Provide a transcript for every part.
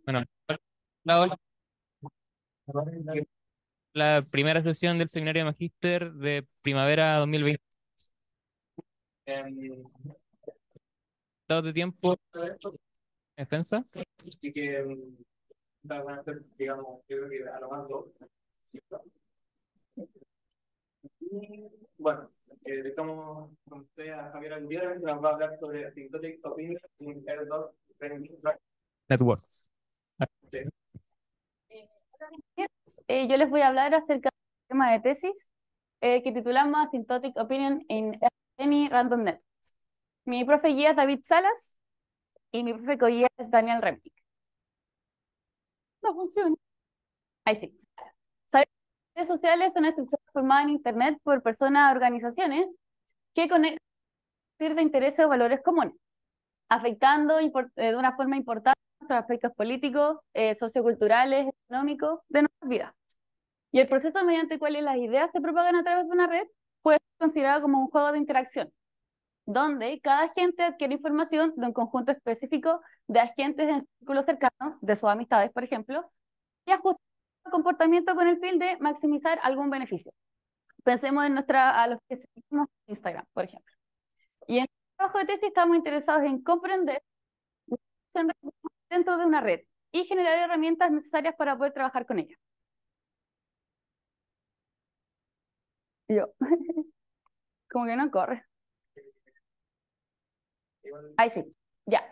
Bueno, la, la primera sesión del seminario de Magíster de primavera 2020. Todo de tiempo, defensa. Así que van a ser, digamos, yo creo que a lo más dos. Y, bueno, dejamos con usted a Javier Alviera, que nos va a hablar sobre Asymptotic Opinion in R2 Network. Yo les voy a hablar acerca del tema de tesis que titulamos Asymptotic Opinion in Any Random Net. Mi profe guía es David Salas y mi profe co-guía es Daniel Remnick. No funciona. Ahí sí. ¿Sabes? Las redes sociales son estructuras formadas en Internet por personas o organizaciones que conectan de intereses o valores comunes, afectando de una forma importante los aspectos políticos, socioculturales, económicos de nuestras vidas. Y el proceso mediante el cual las ideas se propagan a través de una red puede ser considerado como un juego de interacción, donde cada agente adquiere información de un conjunto específico de agentes en círculos cercanos, de sus amistades, por ejemplo, y ajusta su comportamiento con el fin de maximizar algún beneficio. Pensemos en a los que seguimos en Instagram, por ejemplo. Y en el trabajo de tesis estamos interesados en comprender dentro de una red y generar herramientas necesarias para poder trabajar con ella. Y yo, como que no corre. Ahí sí, ya.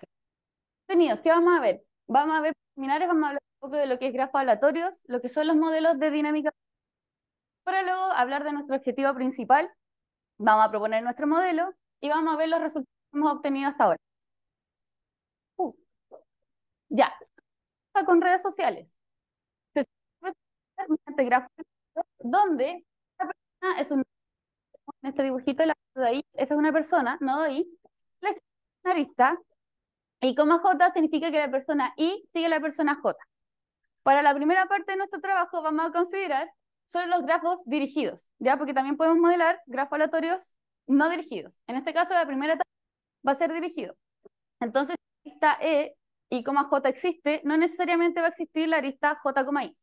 Contenidos, ¿qué vamos a ver? Vamos a ver preliminares, vamos a hablar un poco de lo que es grafos aleatorios, lo que son los modelos de dinámica, para luego hablar de nuestro objetivo principal. Vamos a proponer nuestro modelo y vamos a ver los resultados que hemos obtenido hasta ahora. Ya, con redes sociales. Se mediante grafos donde la persona es un, en este dibujito de ahí, esa es una persona, no de ahí, la una arista, y coma J significa que la persona I sigue a la persona J. Para la primera parte de nuestro trabajo vamos a considerar solo los grafos dirigidos, ¿ya? Porque también podemos modelar grafos aleatorios no dirigidos. En este caso, la primera etapa va a ser dirigido. Entonces, si la arista E, I, J existe, no necesariamente va a existir la arista J, I.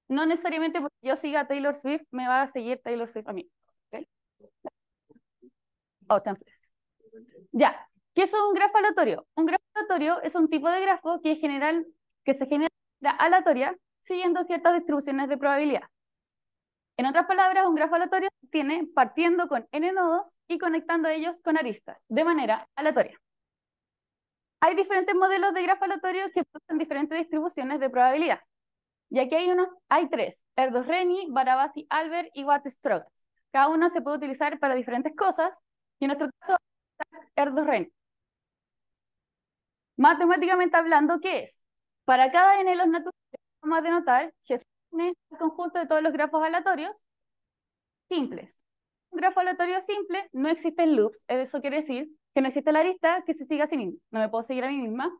No necesariamente porque yo siga a Taylor Swift, me va a seguir Taylor Swift a mí. ¿Okay? Oh, ya, ¿qué es un grafo aleatorio? Un grafo aleatorio es un tipo de grafo que se genera aleatoria siguiendo ciertas distribuciones de probabilidad. En otras palabras, un grafo aleatorio tiene partiendo con n nodos y conectando a ellos con aristas, de manera aleatoria. Hay diferentes modelos de grafo aleatorio que usan diferentes distribuciones de probabilidad. Y aquí hay tres: Erdős-Rényi, Barabasi-Albert y Watt-Strogas. Cada uno se puede utilizar para diferentes cosas, y en nuestro caso, Erdős-Rényi. Matemáticamente hablando, ¿qué es? Para cada n de los naturales, vamos a denotar que es el conjunto de todos los grafos aleatorios simples. Un grafo aleatorio simple, no existen loops. Eso quiere decir que no existe la arista que se siga a sí misma. No me puedo seguir a mí misma.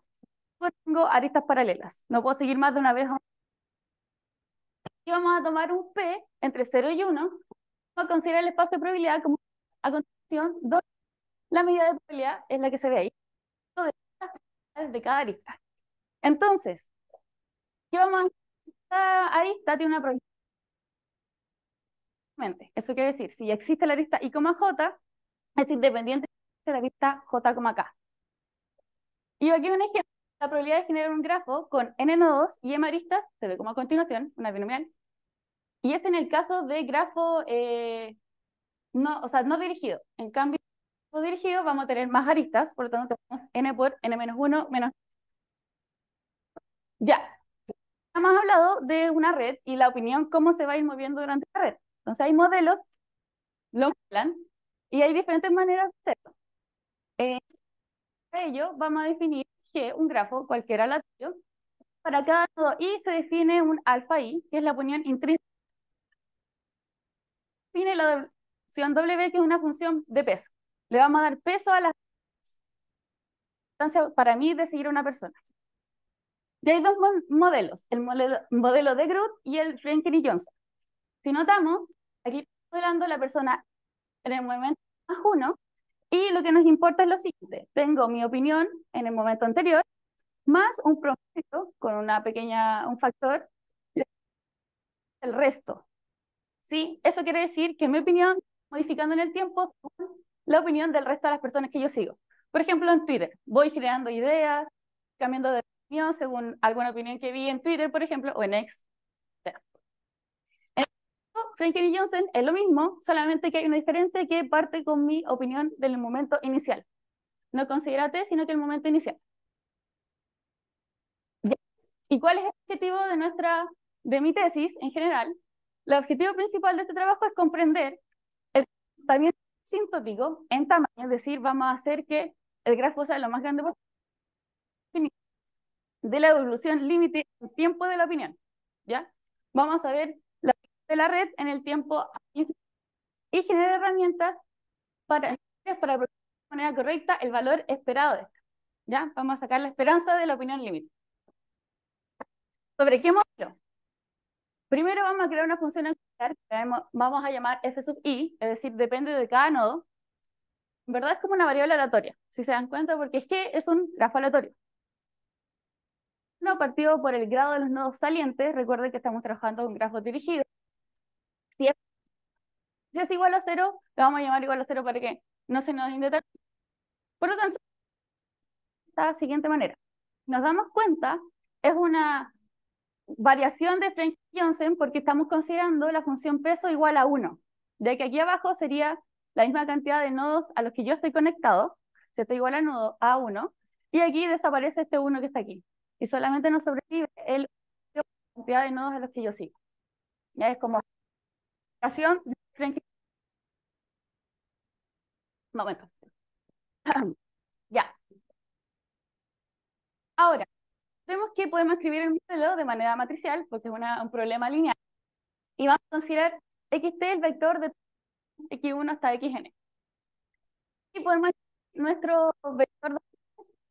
Tengo aristas paralelas. No puedo seguir más de una vez. Y vamos a tomar un P entre 0 y 1. Vamos a considerar el espacio de probabilidad como a continuación, donde la medida de probabilidad es la que se ve ahí. De cada arista. Entonces, ¿qué vamos a hacer? Cada arista tiene una probabilidad. Eso quiere decir, si existe la arista I, J, es independiente de la arista J, K. Y aquí un ejemplo, la probabilidad de generar un grafo con n nodos y m aristas se ve como a continuación, una binomial. Y es en el caso de grafo no, o sea, no dirigido. En cambio, no dirigido vamos a tener más aristas, por lo tanto tenemos n por n-1 menos. Ya, hemos hablado de una red y la opinión, cómo se va a ir moviendo durante la red. Entonces hay modelos, long plan, y hay diferentes maneras de hacerlo. Para ello vamos a definir que un grafo, cualquiera aleatorio, para cada nodo i se define un alfa i, que es la opinión intrínseca. Define la función w, que es una función de peso. Le vamos a dar peso a la distancia para mí de seguir a una persona. Y hay dos modelos, el modelo de Groth y el Frenkel y Johnson. Si notamos, aquí estoy modelando la persona en el momento más uno, y lo que nos importa es lo siguiente: tengo mi opinión en el momento anterior más un promedio con un factor del resto. ¿Sí? Eso quiere decir que mi opinión, modificando en el tiempo, según la opinión del resto de las personas que yo sigo. Por ejemplo, en Twitter, voy generando ideas, cambiando de opinión según alguna opinión que vi en Twitter, por ejemplo, o en X. Franklin y Johnson es lo mismo, solamente que hay una diferencia que parte con mi opinión del momento inicial. No considera T, sino que el momento inicial. ¿Y cuál es el objetivo de mi tesis en general? El objetivo principal de este trabajo es comprender el comportamiento sintótico en tamaño, es decir, vamos a hacer que el grafo sea lo más grande posible de la evolución límite en tiempo de la opinión. ¿Ya? Vamos a ver la de la red en el tiempo y generar herramientas para aprovechar de manera correcta el valor esperado de esto. ¿Ya? Vamos a sacar la esperanza de la opinión límite. ¿Sobre qué modelo? Primero vamos a crear una función auxiliar que vamos a llamar f sub i, es decir, depende de cada nodo. En verdad es como una variable aleatoria, si se dan cuenta, porque es que es un grafo aleatorio. No, partido por el grado de los nodos salientes, recuerden que estamos trabajando con grafos dirigidos. Si es igual a 0, lo vamos a llamar igual a 0 para que no se nos indetermine. Por lo tanto, de la siguiente manera. Nos damos cuenta, es una variación de Frank-Johnson porque estamos considerando la función peso igual a 1. De que aquí abajo sería la misma cantidad de nodos a los que yo estoy conectado, si estoy igual al nodo A1, y aquí desaparece este 1 que está aquí. Y solamente nos sobrevive la cantidad de nodos a los que yo sigo. Ya es como variación de Frank. Momento. Ya. Ahora, vemos que podemos escribir el modelo de manera matricial, porque es un problema lineal, y vamos a considerar xt el vector de x1 hasta xn. Y podemos nuestro vector de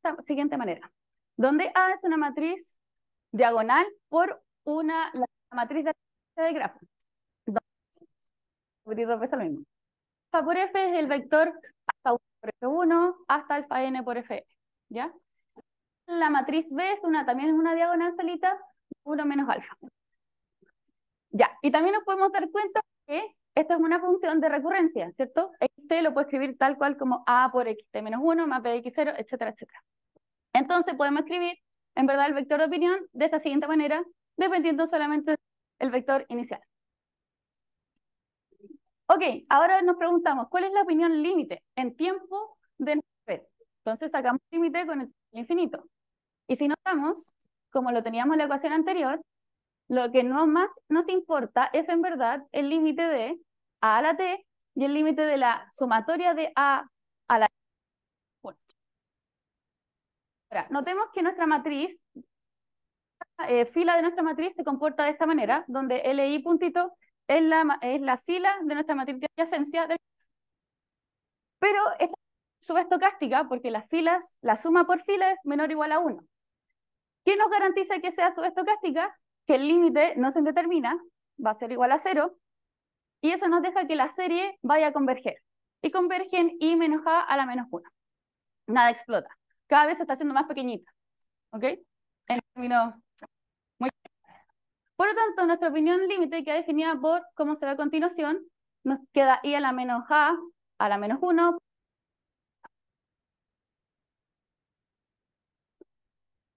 la siguiente manera, donde A es una matriz diagonal por la matriz de grafo. Repetir dos veces lo mismo. Alfa por F es el vector alfa 1 por F1 hasta alfa n por F. ¿Ya? La matriz B también es una diagonal solita, 1 menos alfa. Ya, y también nos podemos dar cuenta que esta es una función de recurrencia, ¿cierto? Xt lo puedo escribir tal cual como A por xt menos 1 más B de x0, etcétera, etcétera. Entonces podemos escribir, en verdad, el vector de opinión de esta siguiente manera, dependiendo solamente del vector inicial. Ok, ahora nos preguntamos, ¿cuál es la opinión límite en tiempo de nuestra red? Entonces sacamos límite con el infinito. Y si notamos, como lo teníamos en la ecuación anterior, lo que no más nos importa es en verdad el límite de a la t y el límite de la sumatoria de a la t. Bueno. Ahora, notemos que nuestra matriz, fila de nuestra matriz se comporta de esta manera, donde LI puntito es la fila de nuestra matriz de adyacencia. Pero es subestocástica porque las filas, la suma por fila es menor o igual a 1. ¿Qué nos garantiza que sea subestocástica? Que el límite no se indetermina, va a ser igual a 0, y eso nos deja que la serie vaya a converger. Y converge en i menos a la menos 1. Nada explota. Cada vez se está haciendo más pequeñita. ¿Ok? En términos muy... Por lo tanto, nuestra opinión límite queda definida por cómo se ve a continuación. Nos queda i a la menos a la menos 1.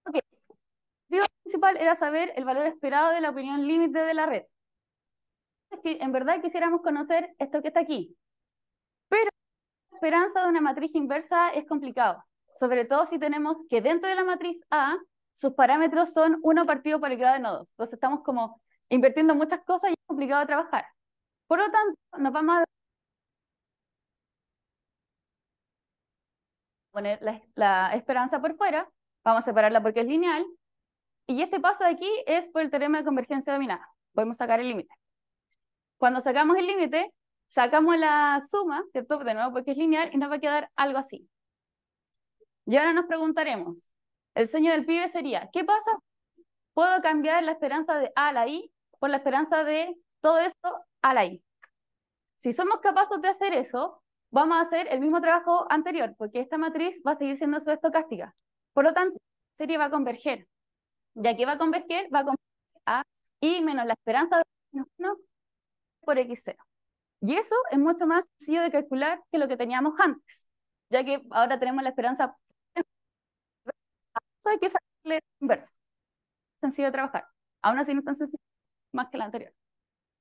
Ok. El objetivo principal era saber el valor esperado de la opinión límite de la red. Es que en verdad quisiéramos conocer esto que está aquí. Pero la esperanza de una matriz inversa es complicado. Sobre todo si tenemos que dentro de la matriz A, sus parámetros son 1 partido por el grado de nodos. Entonces estamos como invirtiendo muchas cosas y es complicado de trabajar. Por lo tanto, nos vamos a poner la esperanza por fuera, vamos a separarla porque es lineal, y este paso de aquí es por el teorema de convergencia dominada. Podemos sacar el límite. Cuando sacamos el límite, sacamos la suma, ¿cierto? De nuevo porque es lineal y nos va a quedar algo así. Y ahora nos preguntaremos, el sueño del pibe sería, ¿qué pasa? ¿Puedo cambiar la esperanza de A a la I por la esperanza de todo esto a la I? Si somos capaces de hacer eso, vamos a hacer el mismo trabajo anterior, porque esta matriz va a seguir siendo subestocástica. Por lo tanto, serie va a converger. ¿Ya que va a converger? Va a converger a I menos la esperanza de menos 1 por X0. Y eso es mucho más sencillo de calcular que lo que teníamos antes, ya que ahora tenemos la esperanza. Eso hay que sacarle inverso. Sencillo de trabajar. Aún así no es tan sencillo más que la anterior.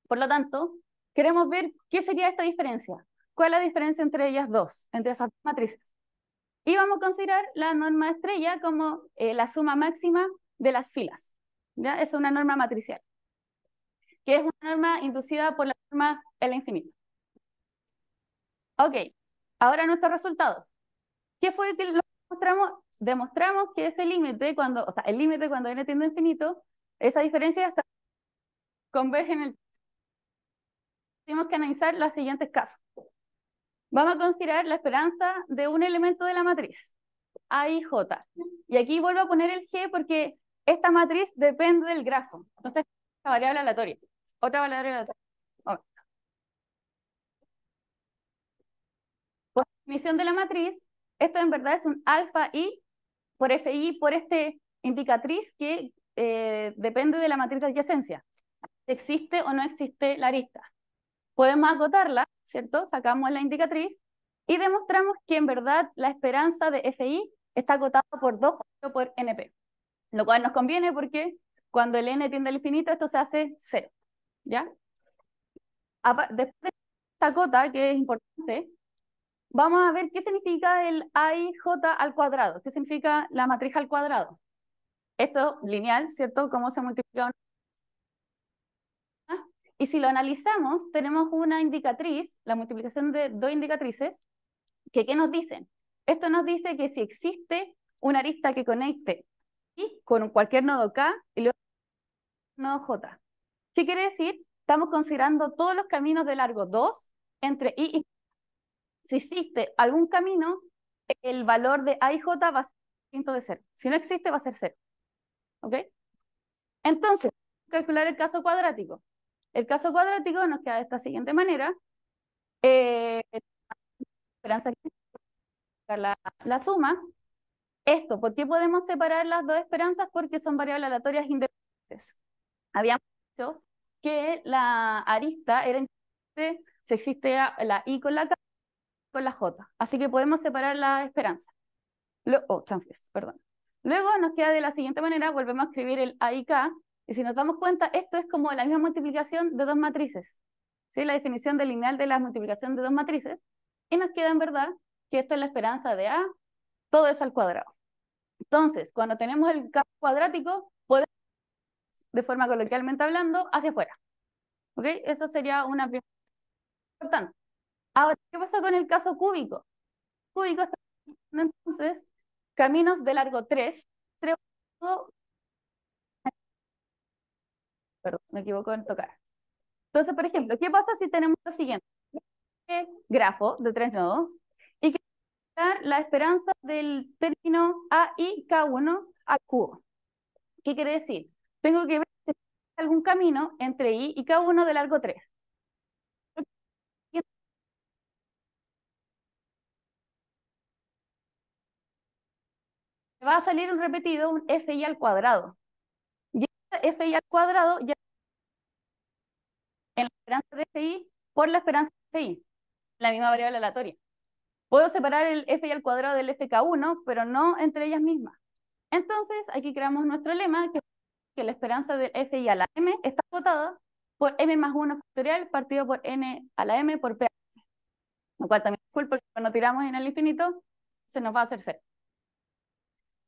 Por lo tanto, queremos ver qué sería esta diferencia. ¿Cuál es la diferencia entre ellas dos, entre esas dos matrices? Y vamos a considerar la norma estrella como la suma máxima de las filas. ¿Ya? Es una norma matricial, que es una norma inducida por la norma L infinito. Ok, ahora nuestro resultado. ¿Qué fue que lo demostramos? Demostramos que ese límite, o sea, el límite cuando n tiende a infinito, esa diferencia se converge en el... Tenemos que analizar los siguientes casos. Vamos a considerar la esperanza de un elemento de la matriz, A y J. Y aquí vuelvo a poner el G porque esta matriz depende del grafo. Entonces, esta variable aleatoria. Otra variable aleatoria. Oh. Por definición de la matriz, esto en verdad es un alfa I por FI por este indicatriz que depende de la matriz de adyacencia. ¿Existe o no existe la arista? Podemos acotarla, ¿cierto? Sacamos la indicatriz y demostramos que en verdad la esperanza de FI está acotada por 2 por NP, lo cual nos conviene porque cuando el n tiende al infinito esto se hace 0, ¿ya? Después de esta cota, que es importante, vamos a ver qué significa el AIJ al cuadrado, qué significa la matriz al cuadrado. Esto lineal, ¿cierto? ¿Cómo se multiplica? Y si lo analizamos, tenemos una indicatriz, la multiplicación de dos indicatrices, que ¿qué nos dicen? Esto nos dice que si existe una arista que conecte I con cualquier nodo K y luego nodo J. ¿Qué quiere decir? Estamos considerando todos los caminos de largo 2 entre I y... Si existe algún camino, el valor de A y J va a ser distinto de 0. Si no existe, va a ser 0. ¿Ok? Entonces, calcular el caso cuadrático. El caso cuadrático nos queda de esta siguiente manera. Esperanza la suma. Esto, ¿por qué podemos separar las dos esperanzas? Porque son variables aleatorias independientes. Habíamos dicho que la arista era independiente si existe la I con la K con la J. Así que podemos separar la esperanza. Chanfles, perdón. Luego nos queda de la siguiente manera, volvemos a escribir el A y K, y si nos damos cuenta, esto es como la misma multiplicación de dos matrices. ¿Sí? La definición del lineal de la multiplicación de dos matrices, y nos queda en verdad que esta es la esperanza de A, todo es al cuadrado. Entonces, cuando tenemos el caso cuadrático, podemos, de forma coloquialmente hablando, hacia afuera. ¿Ok? Eso sería una primera importante. Ahora, ¿qué pasa con el caso cúbico? Cúbico está entonces caminos de largo 3, perdón, me equivoco en tocar. Entonces, por ejemplo, ¿qué pasa si tenemos lo siguiente? Grafo de 3 nodos y que dar la esperanza del término A y K1 al cubo. ¿Qué quiere decir? Tengo que ver si hay algún camino entre I y K1 de largo 3. Va a salir un repetido, un FI al cuadrado. Y este FI al cuadrado ya en la esperanza de FI por la esperanza de FI, la misma variable aleatoria. Puedo separar el FI al cuadrado del FK1, pero no entre ellas mismas. Entonces, aquí creamos nuestro lema, que la esperanza del FI a la M está acotada por M más 1 factorial partido por N a la M por P. Lo cual también es cool porque cuando tiramos en el infinito, se nos va a hacer 0.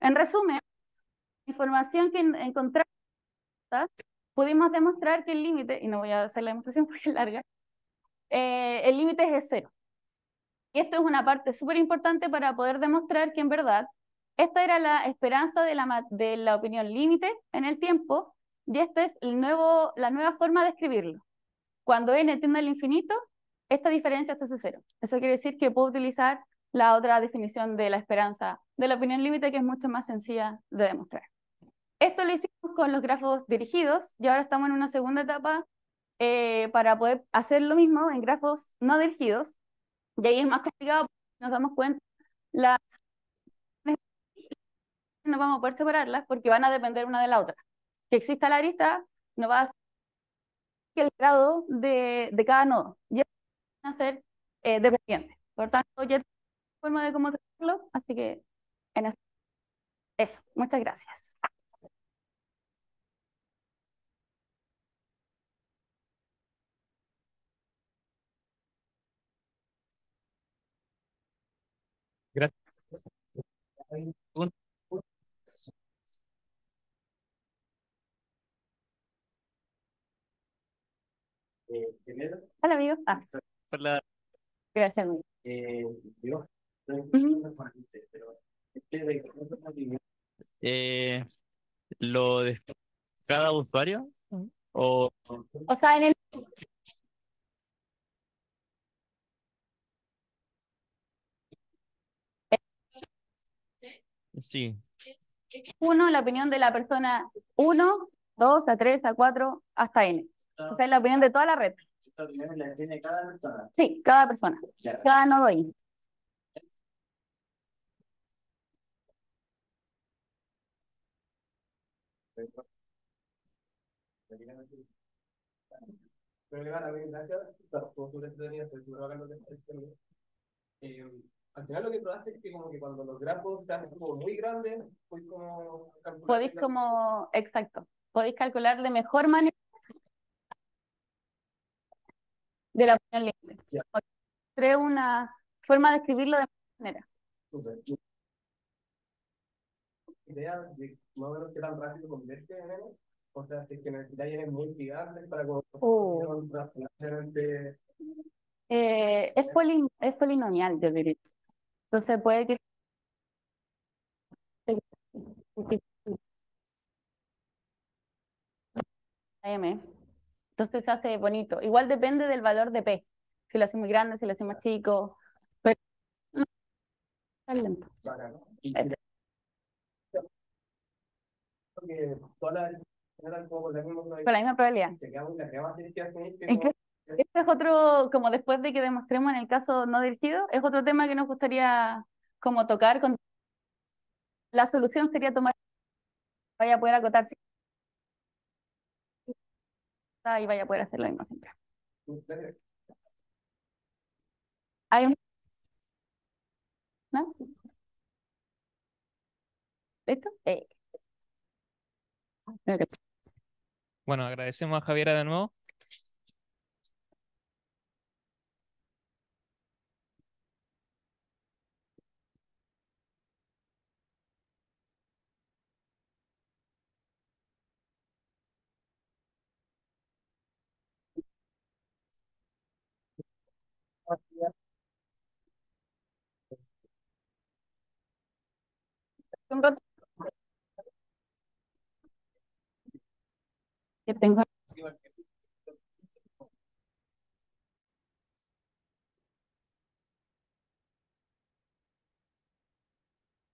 En resumen, la información que encontramos, pudimos demostrar que el límite, y no voy a hacer la demostración porque es larga, el límite es 0. Y esto es una parte súper importante para poder demostrar que en verdad esta era la esperanza de la opinión límite en el tiempo, y esta es la nueva forma de escribirlo. Cuando n tiende al infinito, esta diferencia se hace 0. Eso quiere decir que puedo utilizar la otra definición de la esperanza de la opinión límite, que es mucho más sencilla de demostrar. Esto lo hicimos con los grafos dirigidos, y ahora estamos en una segunda etapa para poder hacer lo mismo en grafos no dirigidos, y ahí es más complicado porque nos damos cuenta la no vamos a poder separarlas porque van a depender una de la otra. Que exista la arista no va a ser que el grado de cada nodo. Ya van a ser dependientes. Por tanto, ya tengo forma de cómo hacerlo, así que en eso. Muchas gracias. Gracias. Hola, amigos. Por la, Gracias, amigo. yo, Ujú. eh, lo de cada usuario o O sea, en el sí. uno, la opinión de la persona uno, 2, a 3, a 4, hasta n. O sea, es la opinión de toda la red. Esta opinión la tiene cada persona. Sí, cada persona. Ya. Cada nodo ahí. Pero gracias. Por su entretenido, estoy seguro que lo que está diciendo. Eh, Al final lo que probaste es que como que cuando los grafos están como muy grandes, pues como calcular Podéis como, exacto, podéis calcular de mejor manera de la opinión libre. Ya. Creo una forma de escribirlo de mejor manera. Súper. Idea de más o menos qué tan rápido convierte en N. O sea, si es que necesitáis N muy gigantes para como relacionalmente. Es polinomial, yo diría. Entonces puede que M. Entonces se hace bonito. Igual depende del valor de P. Si lo hace muy grande, si lo hace más chico. Pero no está lento. Bacán. Y creo que todas las generan como con la misma Con la misma probabilidad. te quedamos la que más tienes que hacer que ¿En qué? Este es otro, como después de que demostremos en el caso no dirigido, es otro tema que nos gustaría como tocar. La solución sería tomar, vaya a poder acotar y vaya a poder hacer lo mismo siempre. ¿Hay un- ¿No? ¿Listo? Creo que sí. Bueno, agradecemos a Javiera de nuevo. Un rato que tengo.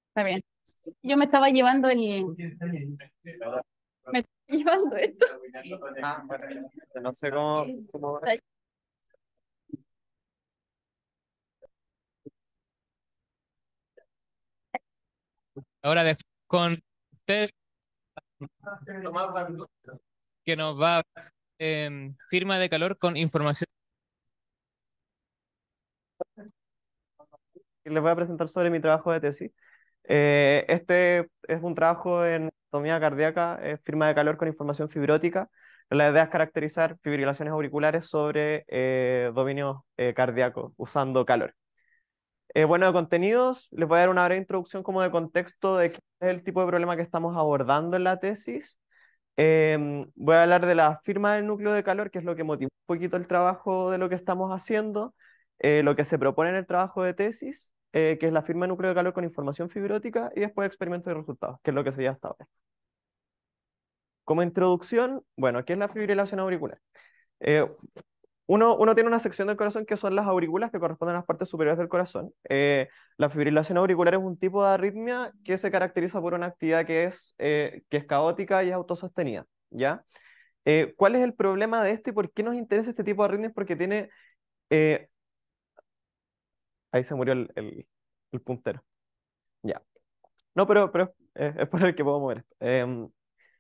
Está bien. Yo me estaba llevando me estaba llevando esto. Ah, bueno, no sé cómo. Ahora con usted que nos va a firma de calor con información. Les voy a presentar sobre mi trabajo de tesis. Este es un trabajo en anatomía cardíaca, firma de calor con información fibrótica. La idea es caracterizar fibrilaciones auriculares sobre dominios cardíacos usando calor. Bueno, de contenidos, les voy a dar una breve introducción como de contexto de qué es el tipo de problema que estamos abordando en la tesis. Voy a hablar de la firma del núcleo de calor, que es lo que motiva un poquito el trabajo de lo que estamos haciendo, lo que se propone en el trabajo de tesis, que es la firma de núcleo de calor con información fibrótica, y después experimentos y resultados, que es lo que se lleva hasta ahora. Como introducción, bueno, ¿qué es la fibrilación auricular? Eh, uno tiene una sección del corazón que son las aurículas que corresponden a las partes superiores del corazón. La fibrilación auricular es un tipo de arritmia que se caracteriza por una actividad que es caótica y es autosostenida, ¿ya? ¿Cuál es el problema de esto y por qué nos interesa este tipo de arritmias? Porque tiene... eh, ahí se murió el puntero. Ya. No, pero es por el que puedo mover esto.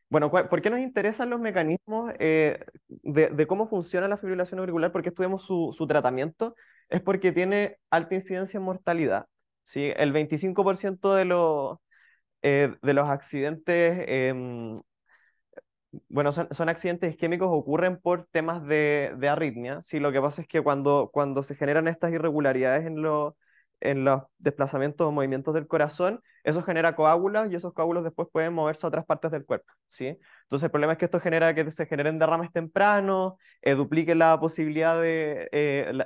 Bueno, ¿por qué nos interesan los mecanismos de cómo funciona la fibrilación auricular? ¿Por qué estudiamos su tratamiento? Es porque tiene alta incidencia en mortalidad. ¿Sí? El 25% de los accidentes, bueno, son accidentes isquémicos, ocurren por temas de arritmia. Sí, lo que pasa es que cuando se generan estas irregularidades en los desplazamientos o movimientos del corazón, eso genera coágulos y esos coágulos después pueden moverse a otras partes del cuerpo. ¿Sí? Entonces el problema es que esto genera que se generen derrames tempranos, duplique la posibilidad de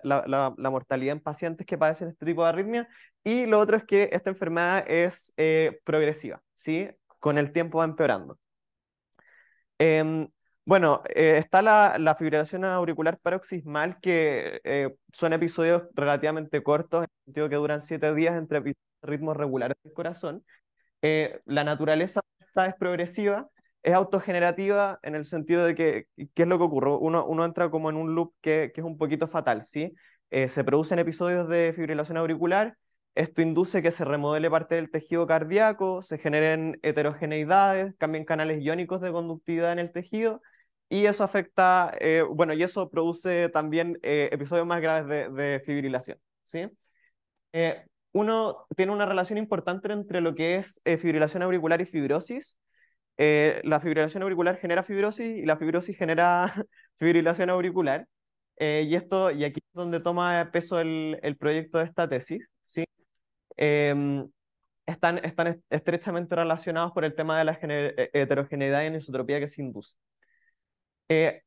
la mortalidad en pacientes que padecen este tipo de arritmia. Y lo otro es que esta enfermedad es progresiva, ¿sí? Con el tiempo va empeorando. Em, bueno, está la fibrilación auricular paroxismal, que son episodios relativamente cortos, en el sentido que duran 7 días entre ritmos regulares del corazón. La naturaleza de esta es progresiva, es autogenerativa en el sentido de que, ¿qué es lo que ocurre? Uno entra como en un loop que es un poquito fatal, ¿sí? Se producen episodios de fibrilación auricular, esto induce que se remodele parte del tejido cardíaco, se generen heterogeneidades, cambien canales iónicos de conductividad en el tejido, y eso afecta, bueno, y eso produce también episodios más graves de fibrilación, ¿sí? eh, Uno tiene una relación importante entre lo que es fibrilación auricular y fibrosis. La fibrilación auricular genera fibrosis y la fibrosis genera fibrilación auricular. Y aquí es donde toma peso el proyecto de esta tesis, ¿sí? Em, están estrechamente relacionados por el tema de la heterogeneidad y anisotropía que se induce. Eh,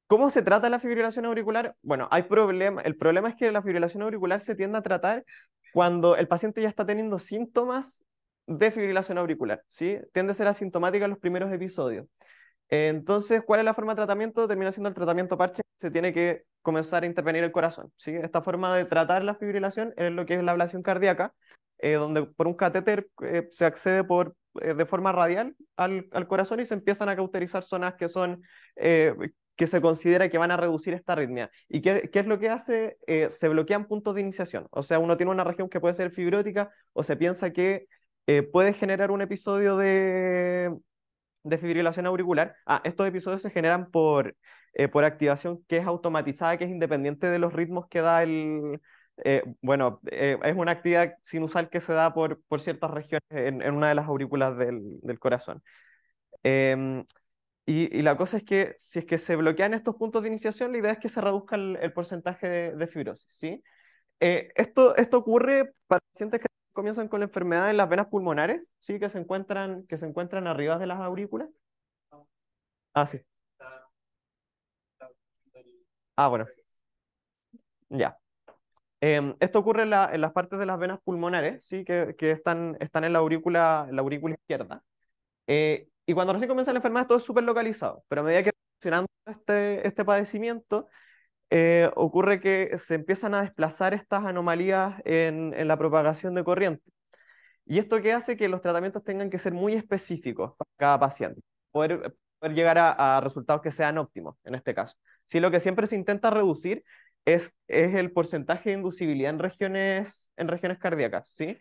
¿Cómo se trata la fibrilación auricular? Bueno, hay problema. El problema es que la fibrilación auricular se tiende a tratar cuando el paciente ya está teniendo síntomas de fibrilación auricular, ¿sí? Tiende a ser asintomática en los primeros episodios. Entonces, ¿cuál es la forma de tratamiento? Termina siendo el tratamiento parche, se tiene que comenzar a intervenir el corazón, ¿sí? Esta forma de tratar la fibrilación es lo que es la ablación cardíaca, donde por un catéter se accede de forma radial al corazón y se empiezan a cauterizar zonas eh, que se considera que van a reducir esta arritmia. ¿Y qué es lo que hace? Se bloquean puntos de iniciación. O sea, uno tiene una región que puede ser fibrótica o se piensa que puede generar un episodio de fibrilación auricular. Estos episodios se generan por activación que es automatizada, que es independiente de los ritmos que da es una actividad sinusal que se da por ciertas regiones en una de las aurículas del corazón. Em, y la cosa es que si es que se bloquean estos puntos de iniciación, la idea es que se reduzca el porcentaje de fibrosis, ¿sí? Esto ocurre para pacientes que comienzan con la enfermedad en las venas pulmonares, ¿sí? Que se encuentran arriba de las aurículas. Ah, sí. Bueno, ya. Esto ocurre en las partes de las venas pulmonares, ¿sí? Que están en la aurícula izquierda. Y cuando recién comienza la enfermedad, todo es súper localizado, pero a medida que va funcionando este padecimiento, ocurre que se empiezan a desplazar estas anomalías en la propagación de corriente. Y esto que hace que los tratamientos tengan que ser muy específicos para cada paciente, poder llegar a resultados que sean óptimos en este caso. Sí, lo que siempre se intenta reducir es el porcentaje de inducibilidad en regiones cardíacas, ¿sí?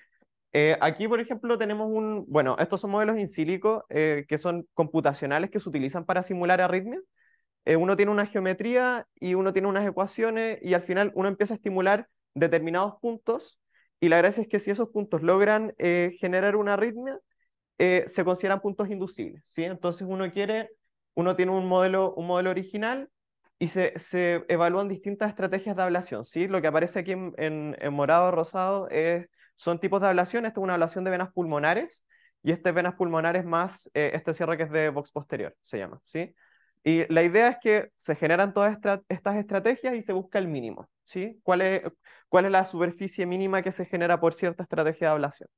Aquí, por ejemplo, tenemos bueno, estos son modelos in silico que son computacionales que se utilizan para simular arritmia. Uno tiene una geometría y uno tiene unas ecuaciones y al final uno empieza a estimular determinados puntos y la gracia es que si esos puntos logran generar una arritmia, se consideran puntos inducibles, ¿sí? Entonces uno tiene un modelo original y se evalúan distintas estrategias de ablación, ¿sí? Lo que aparece aquí en morado rosado son tipos de ablación. Esta es una ablación de venas pulmonares y este venas pulmonares más este cierre que es de box posterior, se llama, ¿sí? Y la idea es que se generan todas estas estrategias y se busca el mínimo, ¿sí? ¿Cuál es la superficie mínima que se genera por cierta estrategia de ablación?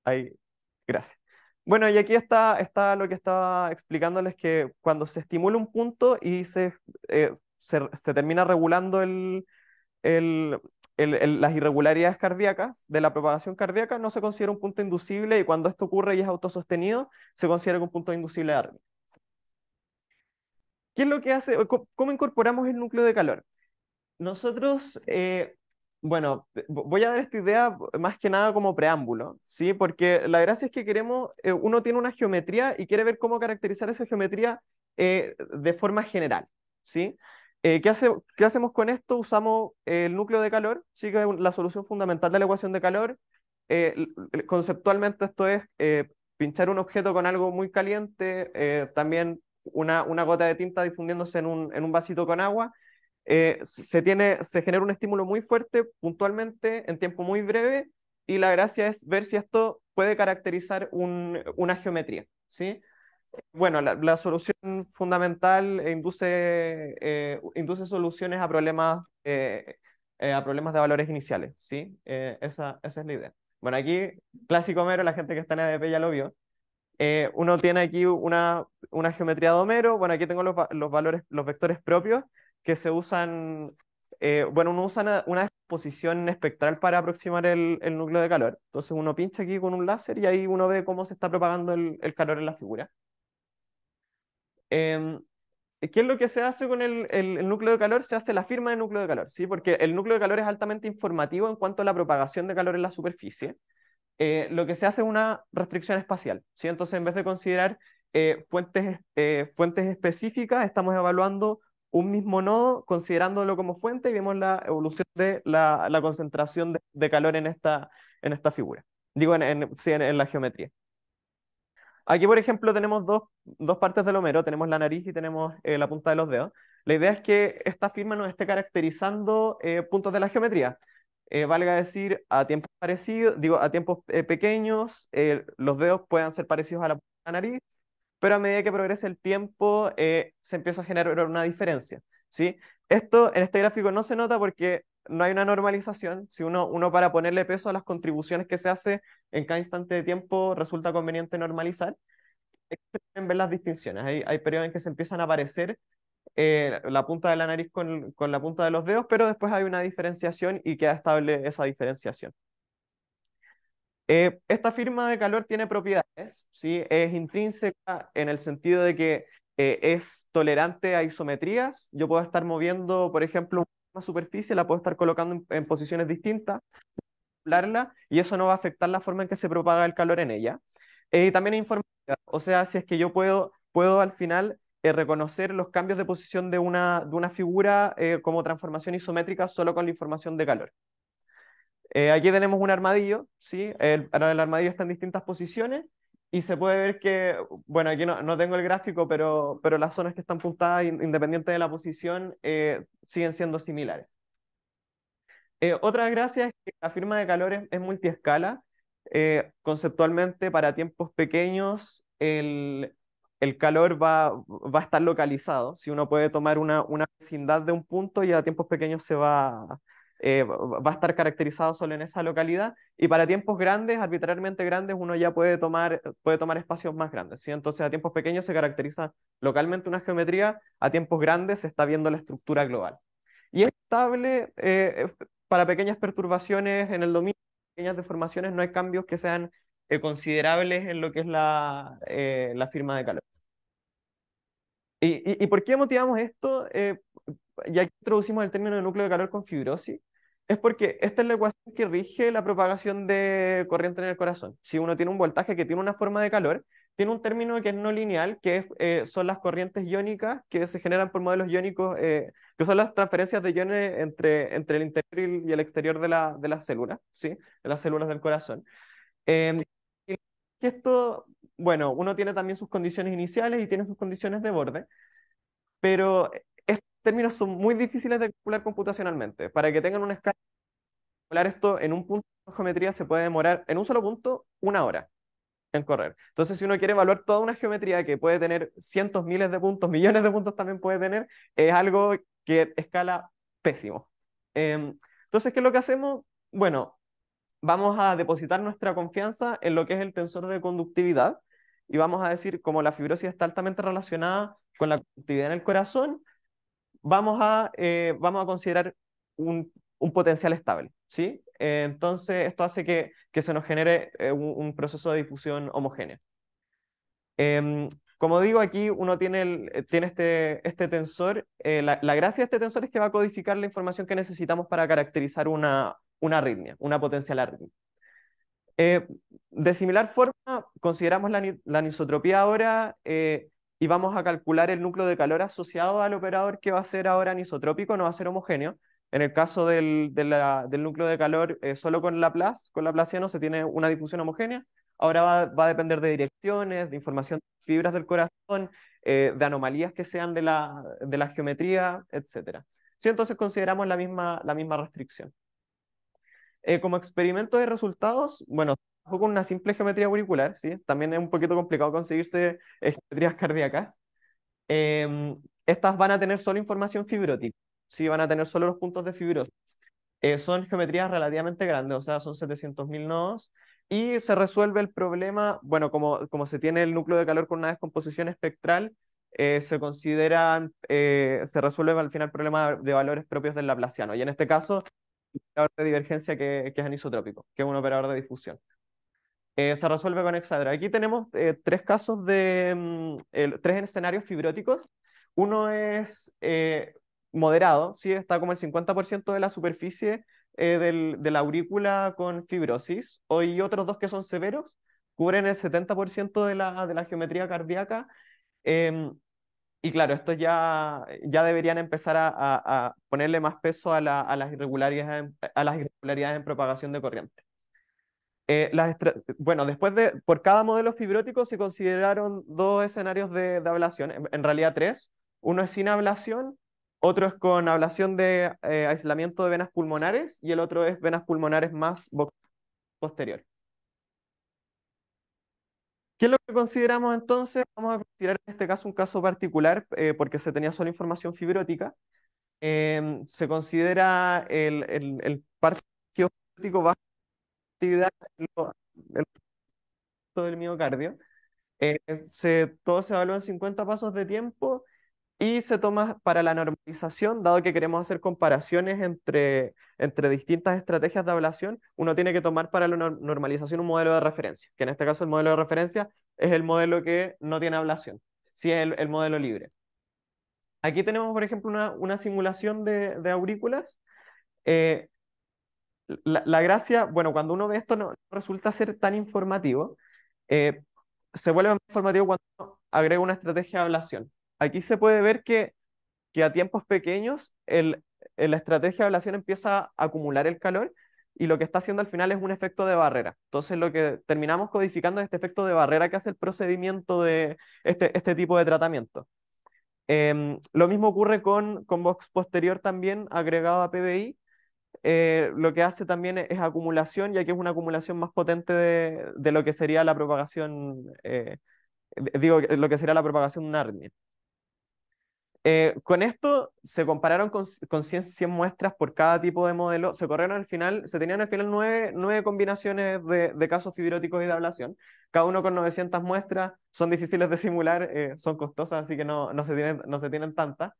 Ahí, gracias. Bueno, y aquí está lo que estaba explicándoles, que cuando se estimula un punto y se termina regulando el- las irregularidades cardíacas de la propagación cardíaca, no se considera un punto inducible y cuando esto ocurre y es autosostenido, se considera un punto inducible de arritmia. ¿Qué es lo que hace? ¿Cómo incorporamos el núcleo de calor? Nosotros Bueno, voy a dar esta idea más que nada como preámbulo, ¿sí? Porque la gracia es que queremos, uno tiene una geometría y quiere ver cómo caracterizar esa geometría de forma general, ¿sí? ¿Qué hacemos con esto? Usamos el núcleo de calor, ¿sí? Que es la solución fundamental de la ecuación de calor. Conceptualmente esto es pinchar un objeto con algo muy caliente, también una gota de tinta difundiéndose en un vasito con agua. Se genera un estímulo muy fuerte puntualmente en tiempo muy breve y la gracia es ver si esto puede caracterizar una geometría, ¿sí? Bueno, la solución fundamental induce soluciones a problemas de valores iniciales, ¿sí? Esa es la idea. Bueno, aquí, clásico Homero, la gente que está en EDP ya lo vio. Uno tiene aquí una geometría de Homero. Bueno, aquí tengo los valores, los vectores propios que se usan. Bueno, uno usa una exposición espectral para aproximar el núcleo de calor. Entonces uno pincha aquí con un láser y ahí uno ve cómo se está propagando el calor en la figura. Em, ¿Qué es lo que se hace con el núcleo de calor? Se hace la firma del núcleo de calor, ¿sí? Porque el núcleo de calor es altamente informativo en cuanto a la propagación de calor en la superficie. Lo que se hace es una restricción espacial, ¿sí? Entonces, en vez de considerar fuentes específicas, estamos evaluando un mismo nodo, considerándolo como fuente y vemos la evolución de la concentración de calor en esta figura. Digo, sí, en la geometría. Aquí, por ejemplo, tenemos dos partes del Homero, tenemos la nariz y tenemos la punta de los dedos. La idea es que esta firma nos esté caracterizando puntos de la geometría. Valga decir, a tiempos parecidos, digo, a tiempos pequeños, los dedos puedan ser parecidos a la nariz, pero a medida que progresa el tiempo, se empieza a generar una diferencia, ¿sí? Esto en este gráfico no se nota porque no hay una normalización. Si uno para ponerle peso a las contribuciones que se hace en cada instante de tiempo resulta conveniente normalizar. Se pueden ver las distinciones. Hay periodos en que se empiezan a aparecer la punta de la nariz con la punta de los dedos, pero después hay una diferenciación y queda estable esa diferenciación. Esta firma de calor tiene propiedades, ¿sí? Es intrínseca en el sentido de que es tolerante a isometrías. Yo puedo estar moviendo, por ejemplo, una superficie, la puedo estar colocando en posiciones distintas, hablarla, y eso no va a afectar la forma en que se propaga el calor en ella. Y también es informativa, o sea, si es que yo puedo al final reconocer los cambios de posición de una figura como transformación isométrica solo con la información de calor. Aquí tenemos un armadillo, ¿sí? Ahora el armadillo está en distintas posiciones y se puede ver que, bueno, aquí no tengo el gráfico, pero las zonas que están puntadas, independiente de la posición, siguen siendo similares. Otra gracia es que la firma de calor es multiescala. Conceptualmente, para tiempos pequeños, el calor va a estar localizado. Si uno puede tomar una vecindad de un punto y a tiempos pequeños va a estar caracterizado solo en esa localidad. Y para tiempos grandes, arbitrariamente grandes, uno ya puede tomar espacios más grandes, ¿sí? Entonces, a tiempos pequeños se caracteriza localmente una geometría, a tiempos grandes se está viendo la estructura global. Y es estable para pequeñas perturbaciones en el dominio, pequeñas deformaciones, no hay cambios que sean considerables en lo que es la firma de calor. ¿Y por qué motivamos esto? Ya que introducimos el término de núcleo de calor con fibrosis, es porque esta es la ecuación que rige la propagación de corriente en el corazón. Si uno tiene un voltaje que tiene una forma de calor, tiene un término que es no lineal, son las corrientes iónicas que se generan por modelos iónicos, que son las transferencias de iones entre el interior y el exterior de las células, ¿sí? De las células del corazón. Y esto, bueno, uno tiene también sus condiciones iniciales y tiene sus condiciones de borde, pero estos términos son muy difíciles de calcular computacionalmente. Para que tengan una escala, calcular esto en un punto de geometría se puede demorar en un solo punto 1 hora en correr. Entonces, si uno quiere evaluar toda una geometría que puede tener cientos, miles de puntos, millones de puntos también puede tener, es algo que escala pésimo. Entonces, ¿qué es lo que hacemos? Bueno, vamos a depositar nuestra confianza en lo que es el tensor de conductividad y vamos a decir, como la fibrosis está altamente relacionada con la conductividad en el corazón, vamos a considerar un potencial estable, ¿sí? Entonces, esto hace que se nos genere un proceso de difusión homogéneo. Como digo, aquí uno tiene, tiene este tensor. La gracia de este tensor es que va a codificar la información que necesitamos para caracterizar una arritmia, una potencial arritmia. Eh, de similar forma, consideramos la anisotropía ahora y vamos a calcular el núcleo de calor asociado al operador que va a ser ahora anisotrópico, no va a ser homogéneo. En el caso del núcleo de calor, solo con Laplaciano se tiene una difusión homogénea. Ahora va a depender de direcciones, de información de fibras del corazón, de anomalías que sean de la geometría, etcétera. Sí, entonces consideramos la misma restricción. Como experimento de resultados, bueno, trabajo con una simple geometría auricular, ¿sí? También es un poquito complicado conseguirse geometrías cardíacas. Estas van a tener solo información fibrótica, ¿sí? Van a tener solo los puntos de fibrosis. Son geometrías relativamente grandes, o sea, son 700.000 nodos, y se resuelve el problema, bueno, como se tiene el núcleo de calor con una descomposición espectral, se resuelve al final el problema de valores propios del Laplaciano, y en este caso operador de divergencia que es anisotrópico, que es un operador de difusión. Se resuelve con Hexadra. Aquí tenemos tres casos tres escenarios fibróticos. Uno es moderado, ¿sí? Está como el 50% de la superficie de la aurícula con fibrosis. Y otros dos que son severos, cubren el 70% de la geometría cardíaca. Em, y claro, estos ya deberían empezar a ponerle más peso a las irregularidades en propagación de corriente. Bueno, por cada modelo fibrótico se consideraron dos escenarios de ablación, en realidad tres. Uno es sin ablación, otro es con ablación de aislamiento de venas pulmonares y el otro es venas pulmonares más posterior. ¿Qué es lo que consideramos entonces? Vamos a considerar en este caso un caso particular porque se tenía solo información fibrótica. Se considera el parche fibrótico bajo actividad en el resto del miocardio. Todo se evalúa en 50 pasos de tiempo y se toma para la normalización, dado que queremos hacer comparaciones entre distintas estrategias de ablación, uno tiene que tomar para la normalización un modelo de referencia, que en este caso el modelo de referencia es el modelo que no tiene ablación, sí es el modelo libre. Aquí tenemos, por ejemplo, una simulación de aurículas. Eh, la gracia, bueno, cuando uno ve esto no resulta ser tan informativo, eh, se vuelve más informativo cuando uno agrega una estrategia de ablación. Aquí se puede ver que a tiempos pequeños la estrategia de ablación empieza a acumular el calor y lo que está haciendo al final es un efecto de barrera. Entonces lo que terminamos codificando es este efecto de barrera que hace el procedimiento de este tipo de tratamiento. Lo mismo ocurre con Vox posterior también agregado a PBI. Lo que hace también es acumulación, ya que es una acumulación más potente de lo que sería la propagación, digo, lo que sería la propagación de una arritmia. Con esto se compararon con 100 muestras por cada tipo de modelo, se tenían al final nueve combinaciones de casos fibróticos y de ablación, cada uno con 900 muestras, son difíciles de simular, son costosas, así que no se tienen tantas.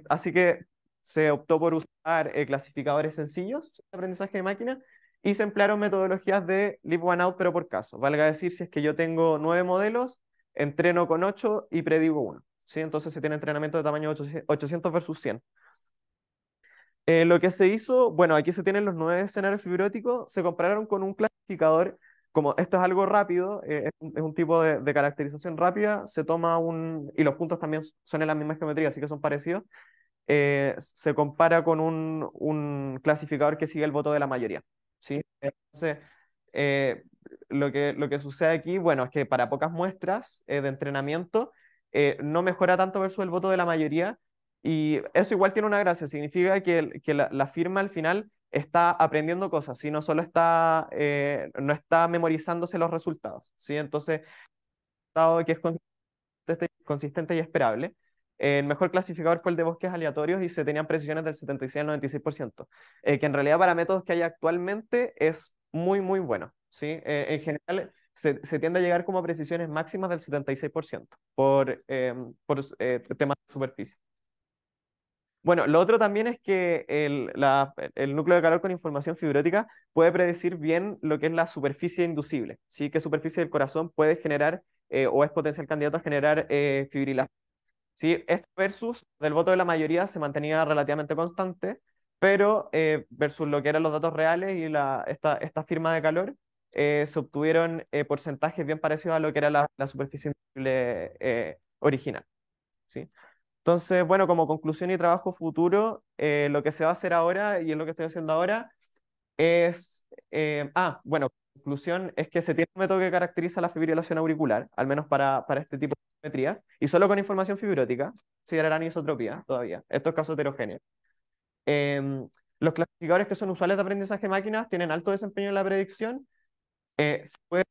Así que se optó por usar clasificadores sencillos de aprendizaje de máquina y se emplearon metodologías de Leave One Out, pero por caso. Valga decir, si es que yo tengo 9 modelos, entreno con 8 y predigo uno. ¿Sí? Entonces se tiene entrenamiento de tamaño 800 versus 100. Lo que se hizo, bueno, aquí se tienen los 9 escenarios fibróticos, se compararon con un clasificador, como esto es algo rápido, es un tipo de caracterización rápida, y los puntos también son en la misma geometría, así que son parecidos, se compara con un clasificador que sigue el voto de la mayoría, ¿sí? Entonces, eh, lo que sucede aquí, bueno, es que para pocas muestras de entrenamiento no mejora tanto versus el voto de la mayoría, y eso igual tiene una gracia, significa que la firma al final está aprendiendo cosas, ¿sí? No está memorizándose los resultados, ¿sí? Entonces, dado que es consistente y esperable. El mejor clasificador fue el de bosques aleatorios y se tenían precisiones del 76 al 96%, que en realidad para métodos que hay actualmente es muy, muy bueno, ¿sí? En general se tiende a llegar como a precisiones máximas del 76% por temas de superficie. Bueno, lo otro también es que el núcleo de calor con información fibrótica puede predecir bien lo que es la superficie inducible, ¿sí? ¿Qué superficie del corazón puede generar o es potencial candidato a generar fibrilación. ¿Sí? Esto versus del voto de la mayoría se mantenía relativamente constante, pero versus lo que eran los datos reales y esta firma de calor, se obtuvieron porcentajes bien parecidos a lo que era la superficie invisible original. ¿Sí? Entonces, bueno, como conclusión y trabajo futuro, lo que se va a hacer ahora y es lo que estoy haciendo ahora es, bueno, conclusión es que se tiene un método que caracteriza la fibrilación auricular, al menos para este tipo de simetrías, y solo con información fibrótica, se considerará anisotropía todavía. Esto es caso heterogéneo. Los clasificadores que son usuales de aprendizaje de máquinas tienen alto desempeño en la predicción. Se puede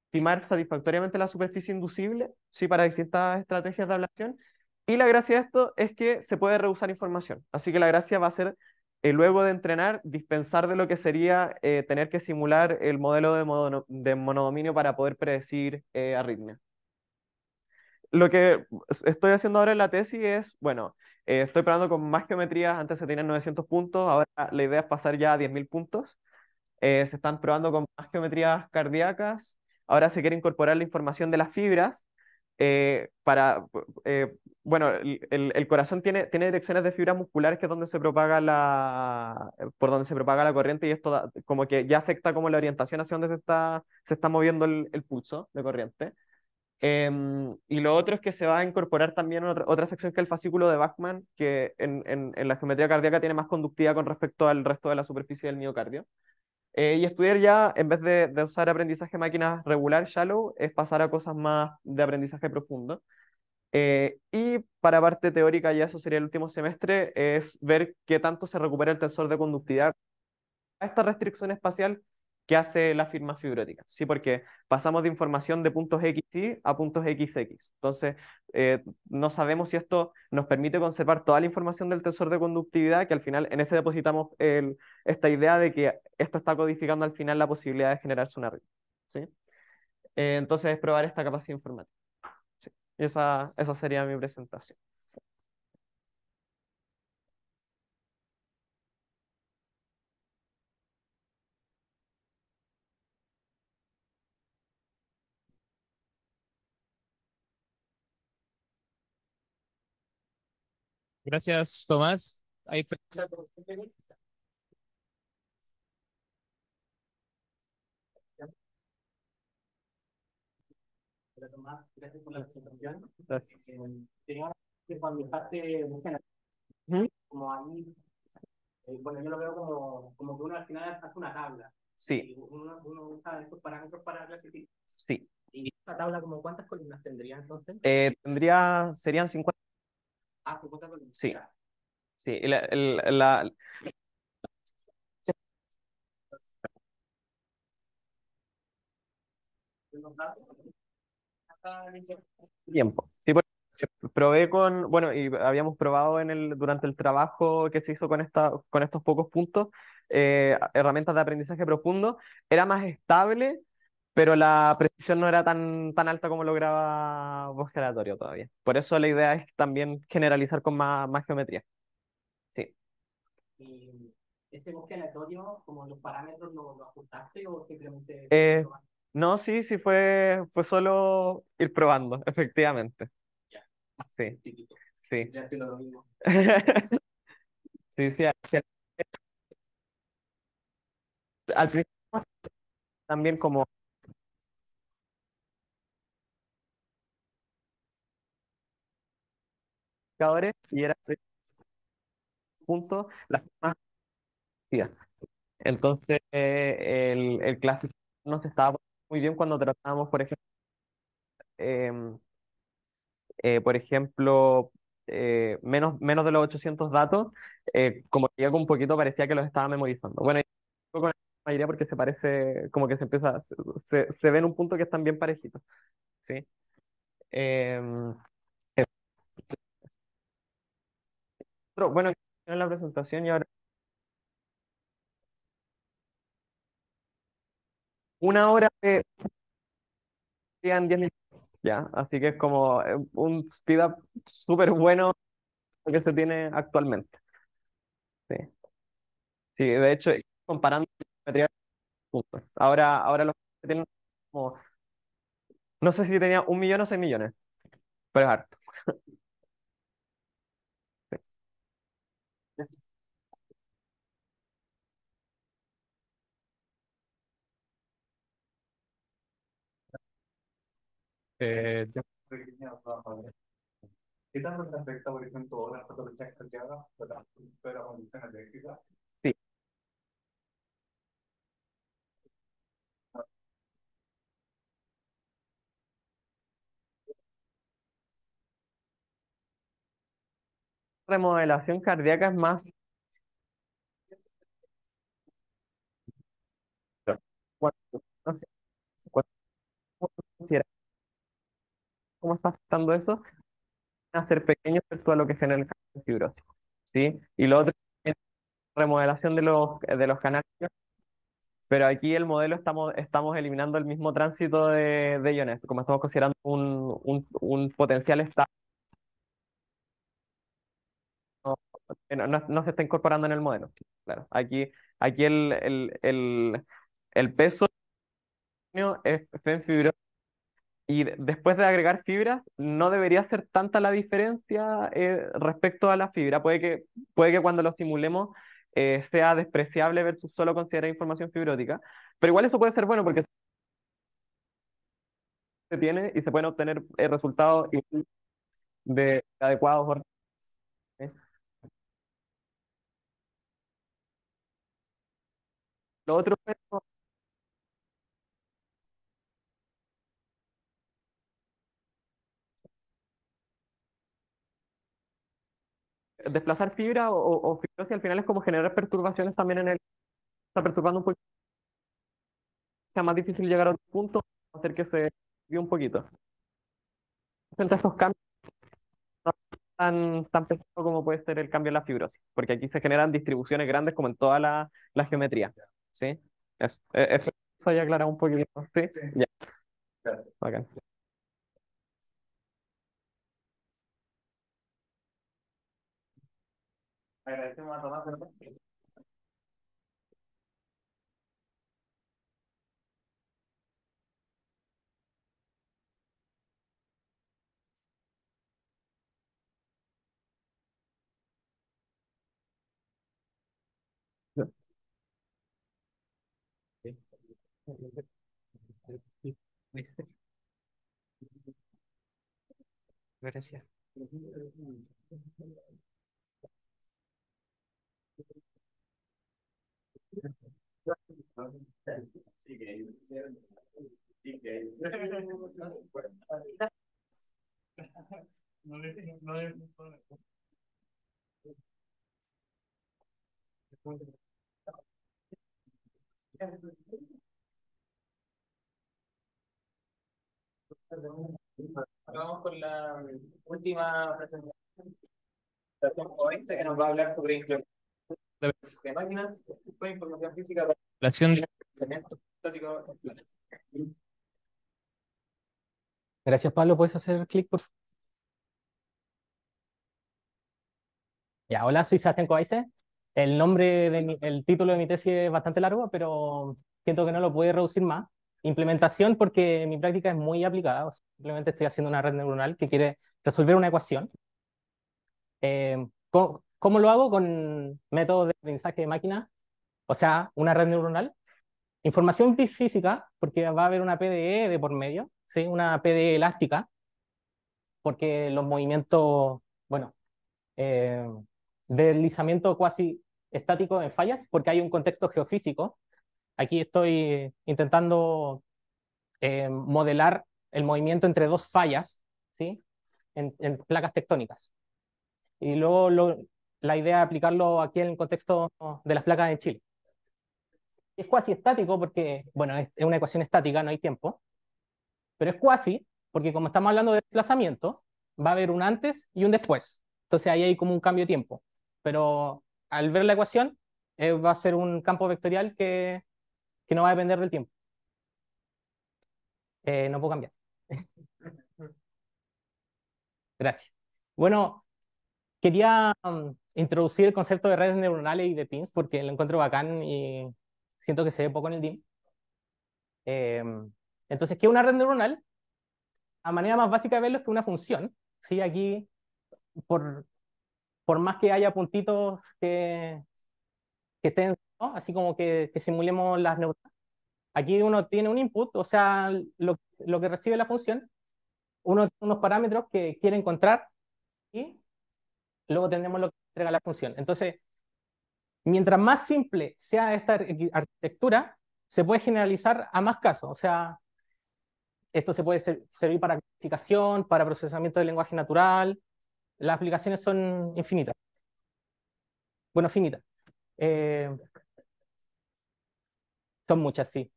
estimar satisfactoriamente la superficie inducible, sí, para distintas estrategias de ablación. Y la gracia de esto es que se puede reusar información. Así que la gracia va a ser, luego de entrenar, dispensar de lo que sería tener que simular el modelo de monodominio para poder predecir arritmia. Lo que estoy haciendo ahora en la tesis es, bueno, estoy probando con más geometrías, antes se tenían 900 puntos, ahora la idea es pasar ya a 10.000 puntos. Se están probando con más geometrías cardíacas. Ahora se quiere incorporar la información de las fibras para, bueno, el corazón tiene direcciones de fibras musculares que es donde se propaga por donde se propaga la corriente y esto como que ya afecta como la orientación hacia donde se está moviendo el pulso de corriente. Y lo otro es que se va a incorporar también otra sección que es el fascículo de Bachmann, que en la geometría cardíaca tiene más conductividad con respecto al resto de la superficie del miocardio. Y estudiar ya, en vez de usar aprendizaje máquinas regular, shallow, es pasar a cosas más de aprendizaje profundo. Y para parte teórica, ya eso sería el último semestre, es ver qué tanto se recupera el tensor de conductividad a esta restricción espacial que hace la firma fibrótica. Sí, porque pasamos de información de puntos XY a puntos XX. Entonces, no sabemos si esto nos permite conservar toda la información del tensor de conductividad, que al final en ese depositamos esta idea de que esto está codificando al final la posibilidad de generarse una red. ¿Sí? Entonces, es probar esta capacidad informática. Sí. Y esa sería mi presentación. Gracias, Tomás. Ahí fue- Hola, Tomás, gracias por la presentación. Gracias. Tenía que cuando dejaste Ujú. como ahí, bueno, yo lo veo como que uno al final hace una tabla. Sí, Y uno usa estos parámetros para clasificar. sí. Y esta tabla, como ¿cuántas columnas tendría entonces? Serían 50. 50 columnas. Sí, Ya. sí. Los datos, acá dice, Tiempo. Sí, probé bueno, y habíamos probado durante el trabajo que se hizo con estos pocos puntos, herramientas de aprendizaje profundo. Era más estable, pero la precisión no era tan alta como lograba bosque aleatorio todavía. Por eso la idea es también generalizar con más geometría. Sí. y ese bosque aleatorio, como los parámetros lo ajustaste o simplemente Eh, lo vas- no, sí, sí, fue solo ir probando, efectivamente. ya, Sí, chiquito, sí. ya entiendo lo mismo. Sí, sí, al principio también como indicadores y era puntos las más activas. Entonces, el clásico no se estaba poniendo muy bien cuando tratábamos, em, por ejemplo, menos de los 800 datos, como que ya un poquito parecía que los estaba memorizando. Bueno, y con la mayoría porque se parece, como que se ve en un punto que están bien parejitos, ¿sí? Em, bueno, en la presentación y ahora una hora de quedan 10 minutos, ya, así que es como un speed up súper bueno que se tiene actualmente. Sí, sí, de hecho, comparando geometría de puntos. Ahora los que tienen como No sé si tenía 1 millón o 6 millones, pero es harto. Ya. ¿Qué tanto te afecta, por ejemplo, las patologías cardíacas de la condición alérgica? Sí. Remodelación cardíaca es más. Cuando- no sé, cuando considera cómo está afectando eso, hacer pequeños respecto a lo que genera el cáncer fibrosis. ¿Sí? Y lo otro es remodelación de los canales, pero aquí el modelo estamos eliminando el mismo tránsito de iones, como estamos considerando un potencial estado que no se está incorporando en el modelo. Claro, aquí el peso es fibrosis. Y después de agregar fibras, no debería ser tanta la diferencia respecto a la fibra. Puede que cuando lo simulemos sea despreciable versus solo considerar información fibrótica, pero igual eso puede ser bueno porque se tiene y se pueden obtener resultados adecuados. ¿Eh? Lo otro es desplazar fibra o fibrosis al final es como generar perturbaciones también está perturbando un poquito, sea más difícil llegar a un punto, hacer que se desvíe un poquito. Entre estos cambios no tan pesado como puede ser el cambio en la fibrosis, porque aquí se generan distribuciones grandes como en toda la geometría. ¿Sí? Eso ya aclara un poquito. ¿Sí? Ya, bacán. Agradecemos a Tomás. Gracias. Vamos con la última presentación que nos va a hablar sobre implementación de máquinas con información física para Relación de pensamiento estático. Gracias, Pablo. ¿Puedes hacer clic, por favor? Ya, hola, soy Sebastián Coaise. El título de mi tesis es bastante largo, pero siento que no lo puedo reducir más. Implementación, porque mi práctica es muy aplicada. O sea, simplemente estoy haciendo una red neuronal que quiere resolver una ecuación. ¿Cómo lo hago? Con métodos de aprendizaje de máquina, o sea, una red neuronal. Información física, porque va a haber una PDE de por medio, ¿sí? Una PDE elástica, porque los movimientos, bueno, eh, deslizamiento cuasi estático en fallas, porque hay un contexto geofísico. Aquí estoy intentando modelar el movimiento entre dos fallas, ¿sí? En placas tectónicas. Y luego la idea es aplicarlo aquí en el contexto de las placas de Chile. Es cuasi estático porque, bueno, es una ecuación estática, no hay tiempo, pero es cuasi porque como estamos hablando de desplazamiento, va a haber un antes y un después. Entonces ahí hay como un cambio de tiempo. Pero al ver la ecuación, va a ser un campo vectorial que no va a depender del tiempo. No puedo cambiar. Gracias. Bueno, quería introducir el concepto de redes neuronales y de pins porque lo encuentro bacán y siento que se ve poco en el DIM. Entonces, ¿qué es una red neuronal? la manera más básica de verlo es que una función, ¿sí? Aquí, por, por más que haya puntitos que estén, ¿no? Así como que simulemos las neuronas, aquí uno tiene un input, o sea, lo que recibe la función, uno tiene unos parámetros que quiere encontrar y luego tenemos lo que entrega la función. Entonces, mientras más simple sea esta arquitectura, se puede generalizar a más casos. O sea, esto se puede servir para clasificación, para procesamiento del lenguaje natural. Las aplicaciones son infinitas. Bueno, finitas. Eh, Son muchas, sí.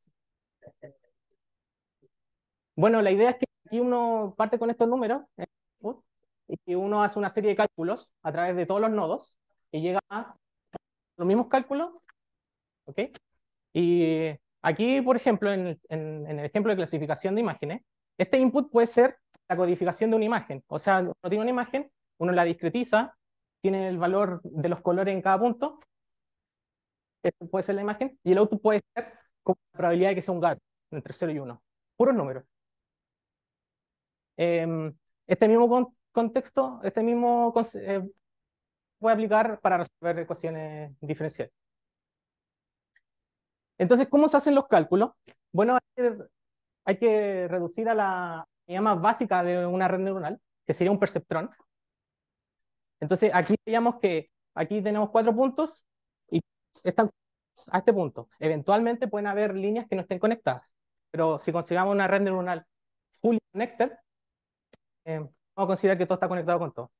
Bueno, la idea es que aquí uno parte con estos números y que uno hace una serie de cálculos a través de todos los nodos y llega a los mismos cálculos, ¿ok? Y aquí, por ejemplo, en el ejemplo de clasificación de imágenes, este input puede ser la codificación de una imagen. O sea, uno tiene una imagen, uno la discretiza, tiene el valor de los colores en cada punto, esto puede ser la imagen, y el output puede ser con la probabilidad de que sea un gato entre 0 y 1. Puros números. Este mismo contexto, puede aplicar para resolver ecuaciones diferenciales. Entonces, ¿cómo se hacen los cálculos? Bueno, hay que reducir a la unidad más básica de una red neuronal, que sería un perceptrón. Entonces, aquí veíamos que aquí tenemos 4 puntos y están a este punto. Eventualmente pueden haber líneas que no estén conectadas, pero si consideramos una red neuronal fully connected, vamos a considerar que todo está conectado con todo.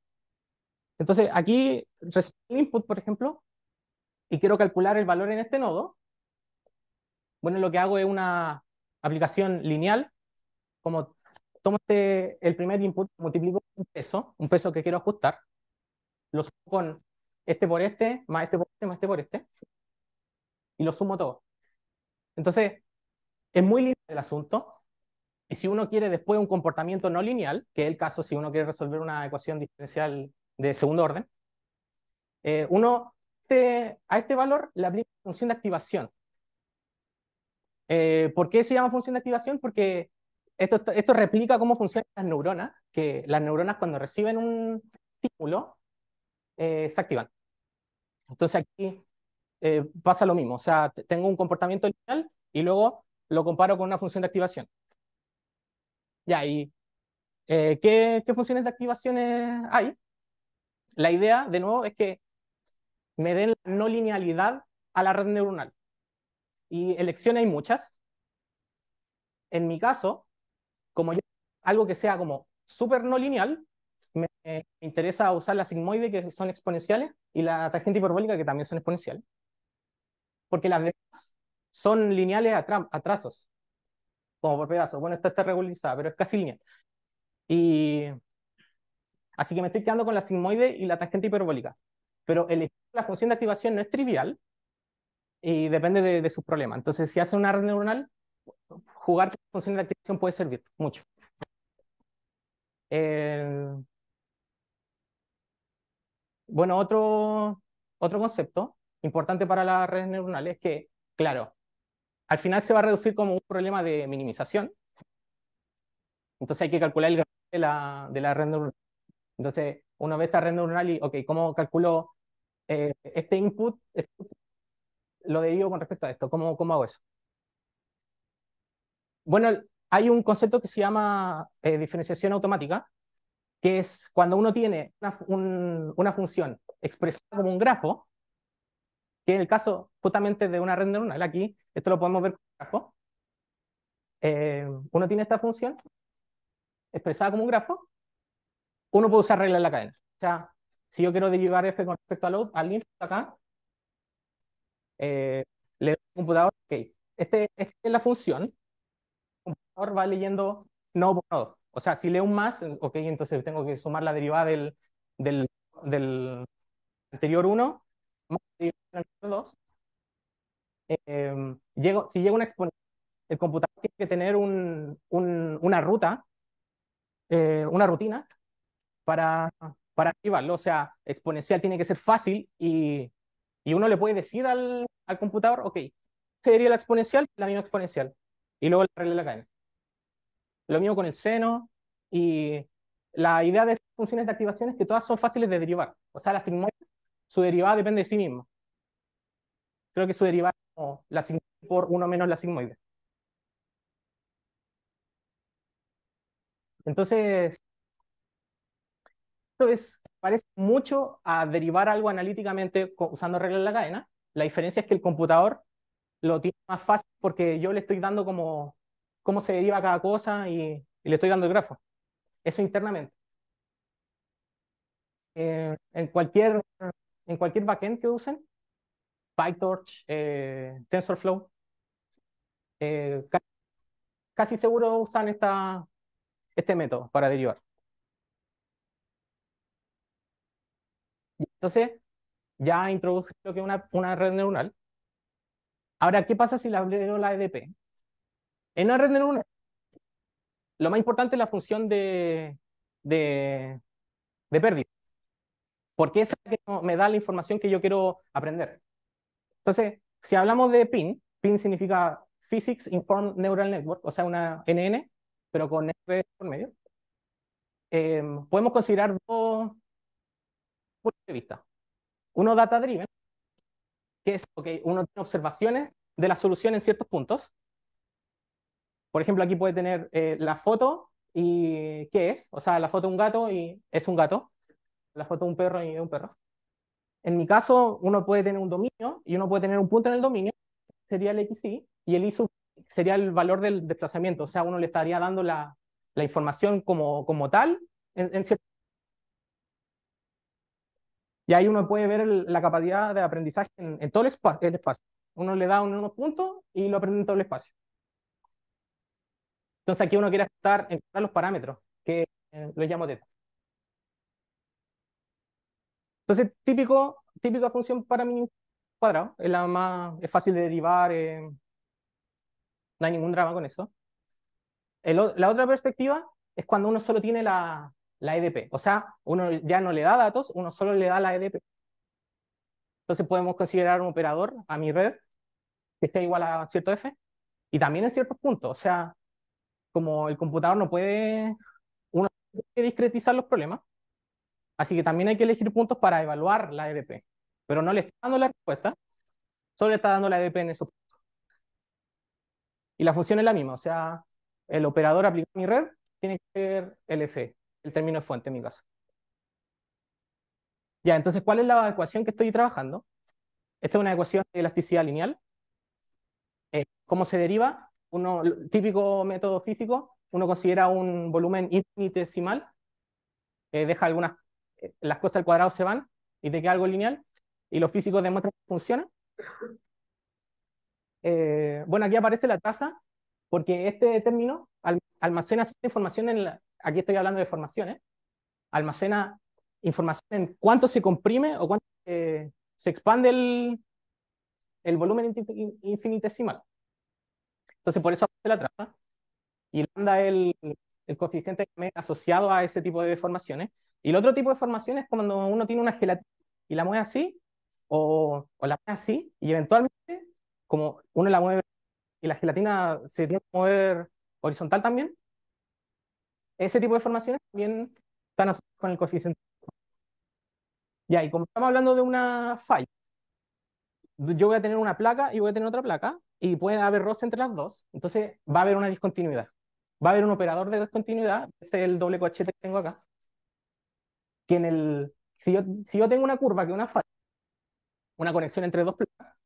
Entonces, aquí recibo el input, por ejemplo, y quiero calcular el valor en este nodo. Bueno, lo que hago es una aplicación lineal, como tomo el primer input, multiplico un peso que quiero ajustar, lo sumo con este por este, más este por este, más este por este, y lo sumo todo. Entonces, es muy lineal el asunto, y si uno quiere después un comportamiento no lineal, que es el caso si uno quiere resolver una ecuación diferencial de segundo orden, uno a este valor le aplica función de activación. ¿Por qué se llama función de activación? Porque esto replica cómo funcionan las neuronas, que las neuronas cuando reciben un estímulo se activan. Entonces aquí pasa lo mismo, o sea, tengo un comportamiento lineal y luego lo comparo con una función de activación. Ya, ¿y qué funciones de activaciones hay? La idea, de nuevo, es que me den la no linealidad a la red neuronal. Y elecciones hay muchas. En mi caso, como yo algo que sea como súper no lineal, me interesa usar la sigmoide, que son exponenciales, y la tangente hiperbólica, que también son exponenciales. Porque las demás son lineales a trazos, como por pedazos. Bueno, esta está regularizada, pero es casi lineal. Y así que me estoy quedando con la sigmoide y la tangente hiperbólica. Pero elegir la función de activación no es trivial y depende de sus problemas. Entonces, si hace una red neuronal, jugar con la función de activación puede servir mucho. Bueno, otro concepto importante para las redes neuronales es que, claro, al final se va a reducir como un problema de minimización. Entonces hay que calcular el gradiente de la red neuronal. Entonces uno ve esta red neuronal y, ok, ¿cómo calculo este input? Lo derivo con respecto a esto. ¿Cómo hago eso? Bueno, hay un concepto que se llama diferenciación automática, que es cuando uno tiene una función expresada como un grafo, que en el caso justamente de una red neuronal, aquí, esto lo podemos ver con un grafo. Uno tiene esta función expresada como un grafo, uno puede usar reglas en la cadena. O sea, si yo quiero derivar f con respecto al input acá, le doy al computador, ok, esta es la función, el computador va leyendo nodo por nodo. O sea, si leo un más, ok, entonces tengo que sumar la derivada del, del anterior 1 más la derivada del anterior 2. Si llega una exponencial, el computador tiene que tener una ruta, una rutina para activarlo. O sea, exponencial tiene que ser fácil y uno le puede decir al computador, ok, ¿qué sería la exponencial? La misma exponencial. Y luego la regla de la cadena. Lo mismo con el seno, Y la idea de estas funciones de activación es que todas son fáciles de derivar. O sea, la sigmoide, su derivada depende de sí misma. Creo que su derivada es como la sigmoide por 1 menos la sigmoide. Entonces, parece mucho a derivar algo analíticamente usando reglas de la cadena. La diferencia es que el computador lo tiene más fácil porque yo le estoy dando como cómo se deriva cada cosa y le estoy dando el grafo. Eso internamente. En cualquier backend que usen, PyTorch, TensorFlow, casi seguro usan este método para derivar. Entonces, ya introduje lo que es una red neuronal. Ahora, ¿qué pasa si le agrego la EDP? En una red neuronal, lo más importante es la función de, de pérdida, porque esa es la que me da la información que yo quiero aprender. Entonces, si hablamos de PIN significa Physics Informed Neural Network, o sea, una NN, pero con NP por medio. Podemos considerar dos puntos de vista. Uno data driven, que es, uno tiene observaciones de la solución en ciertos puntos. Por ejemplo, aquí puede tener la foto y qué es, o sea, la foto de un gato y es un gato, la foto de un perro y es un perro. En mi caso, uno puede tener un dominio y uno puede tener un punto en el dominio, sería el XY, y el I sería el valor del desplazamiento, o sea, uno le estaría dando la información como tal en cierto. Y ahí uno puede ver la capacidad de aprendizaje en todo el espacio. Uno le da unos puntos y lo aprende en todo el espacio. Entonces aquí uno quiere encontrar los parámetros, que los llamo θ. Entonces, típica función para mí cuadrado, es fácil de derivar, no hay ningún drama con eso. La otra perspectiva es cuando uno solo tiene la EDP, o sea, uno ya no le da datos, uno solo le da la EDP. Entonces podemos considerar un operador a mi red que sea igual a cierto f, y también en ciertos puntos, o sea, como el computador no puede, uno tiene que discretizar los problemas, así que también hay que elegir puntos para evaluar la EDP, pero no le está dando la respuesta, solo le está dando la EDP en esos puntos. Y la función es la misma, o sea, el operador aplicado a mi red tiene que ser LF, el término de fuente en mi caso. Ya, entonces, ¿cuál es la ecuación que estoy trabajando? Esta es una ecuación de elasticidad lineal. ¿Cómo se deriva? Típico método físico, uno considera un volumen infinitesimal, deja las cosas al cuadrado se van y te queda algo lineal, y los físicos demuestran que funciona. Bueno, aquí aparece la tasa, porque este término almacena cierta información aquí estoy hablando de formaciones, almacena información en cuánto se comprime o cuánto se expande el volumen infinitesimal. Entonces, por eso aparece la tasa. Y lambda es el coeficiente asociado a ese tipo de deformaciones. Y el otro tipo de deformaciones es cuando uno tiene una gelatina y la mueve así, o la mueve así, y eventualmente, como uno la mueve y la gelatina se tiene que mover horizontal también, ese tipo de deformaciones también están asociadas con el coeficiente. Ya, y como estamos hablando de una falla, yo voy a tener una placa y voy a tener otra placa, y puede haber roce entre las dos, entonces va a haber una discontinuidad. Va a haber un operador de discontinuidad, ese es el doble cohete que tengo acá, que si yo tengo una curva que es una falla, una conexión entre dos placas,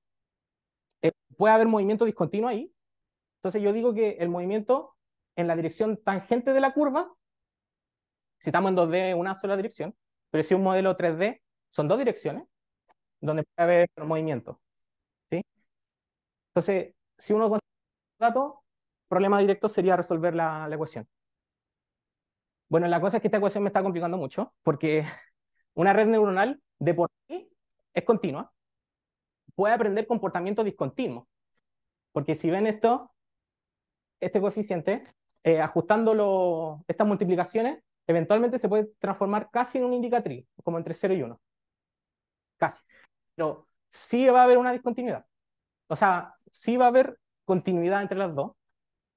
puede haber movimiento discontinuo ahí. Entonces yo digo que el movimiento en la dirección tangente de la curva, si estamos en 2D es una sola dirección, pero si un modelo 3D son dos direcciones, donde puede haber movimiento. ¿Sí? Entonces, si uno con datos, problema directo sería resolver la ecuación. Bueno, la cosa es que esta ecuación me está complicando mucho, porque una red neuronal de por sí es continua, puede aprender comportamiento discontinuo, porque si ven este coeficiente, ajustando estas multiplicaciones, eventualmente se puede transformar casi en una indicatriz, como entre 0 y 1. Casi. Pero sí va a haber una discontinuidad. O sea, sí va a haber continuidad entre las dos.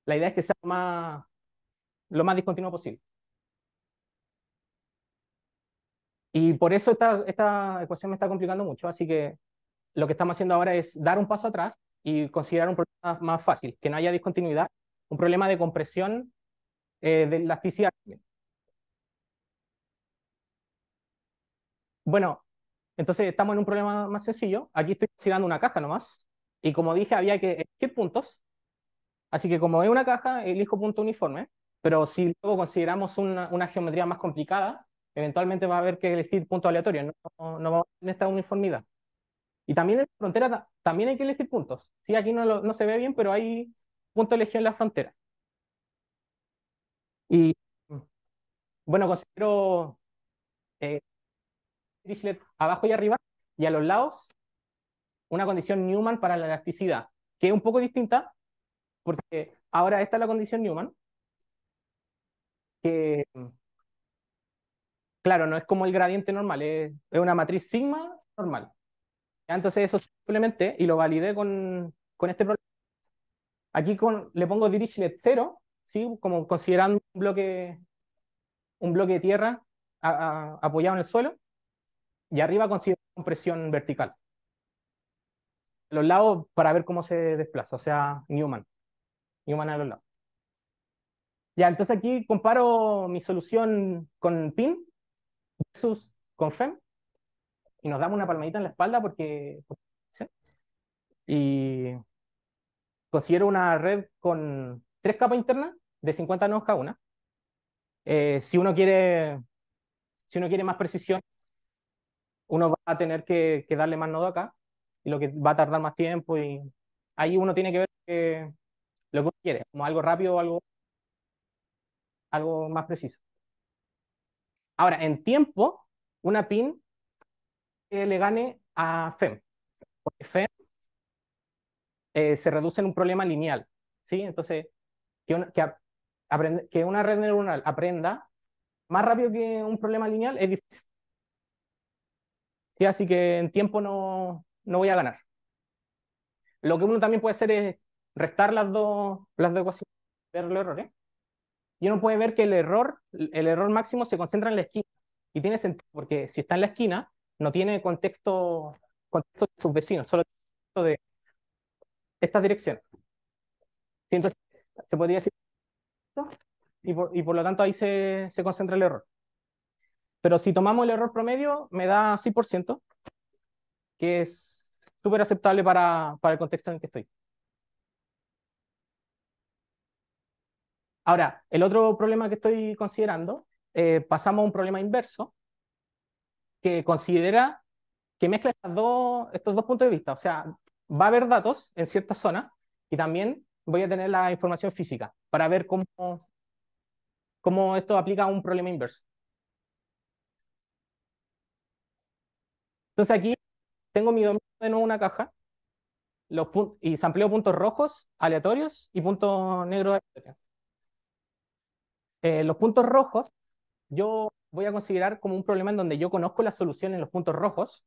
La idea es que sea lo más discontinuo posible. Y por eso esta ecuación me está complicando mucho, así que lo que estamos haciendo ahora es dar un paso atrás y considerar un problema más fácil, que no haya discontinuidad, un problema de compresión de elasticidad. Bueno, entonces estamos en un problema más sencillo. Aquí estoy considerando una caja nomás. Y como dije, había que elegir puntos. Así que como es una caja, elijo punto uniforme. Pero si luego consideramos una geometría más complicada, eventualmente va a haber que elegir puntos aleatorios. No va a tener esta uniformidad. Y también en la frontera también hay que elegir puntos. Sí, aquí no se ve bien, pero hay puntos elegidos en la frontera. Y bueno, considero eh, Dirichlet abajo y arriba, y a los lados una condición Newman para la elasticidad, que es un poco distinta, porque ahora esta es la condición Newman, que claro, no es como el gradiente normal, es una matriz sigma normal. ¿Ya? Entonces eso simplemente, y lo validé con este problema. Aquí le pongo Dirichlet 0, ¿sí? Como considerando un bloque de tierra apoyado en el suelo, y arriba considero compresión vertical. Los lados para ver cómo se desplaza, o sea, Newman a los lados. Ya, entonces aquí comparo mi solución con PIN versus con FEM y nos damos una palmadita en la espalda ¿sí? Y considero una red con 3 capas internas de 50 nodos cada una. Si uno quiere más precisión, uno va a tener que darle más nodo acá, y lo que va a tardar más tiempo, y ahí uno tiene que ver lo que uno quiere, como algo rápido o algo más preciso. Ahora, en tiempo, una PIN le gane a FEM, porque FEM se reduce en un problema lineal, ¿sí? Entonces, que una red neuronal aprenda más rápido que un problema lineal es difícil. ¿Sí? Así que en tiempo no voy a ganar. Lo que uno también puede hacer es restar las dos ecuaciones, ver los errores. Y uno puede ver que el error máximo se concentra en la esquina. Y tiene sentido, porque si está en la esquina, no tiene contexto de sus vecinos, solo contexto de estas direcciones. ¿Sí? Entonces, se podría decir esto, y por lo tanto ahí se concentra el error. Pero si tomamos el error promedio, me da 6%, que es súper aceptable para el contexto en el que estoy. Ahora, el otro problema que estoy considerando, pasamos a un problema inverso, que considera que mezcla estos dos puntos de vista. O sea, va a haber datos en ciertas zonas y también voy a tener la información física para ver cómo esto aplica a un problema inverso. Entonces aquí tengo mi dominio de nuevo una caja y sampleo puntos rojos aleatorios y puntos negros aleatorios. Los puntos rojos yo voy a considerar como un problema en donde yo conozco la solución en los puntos rojos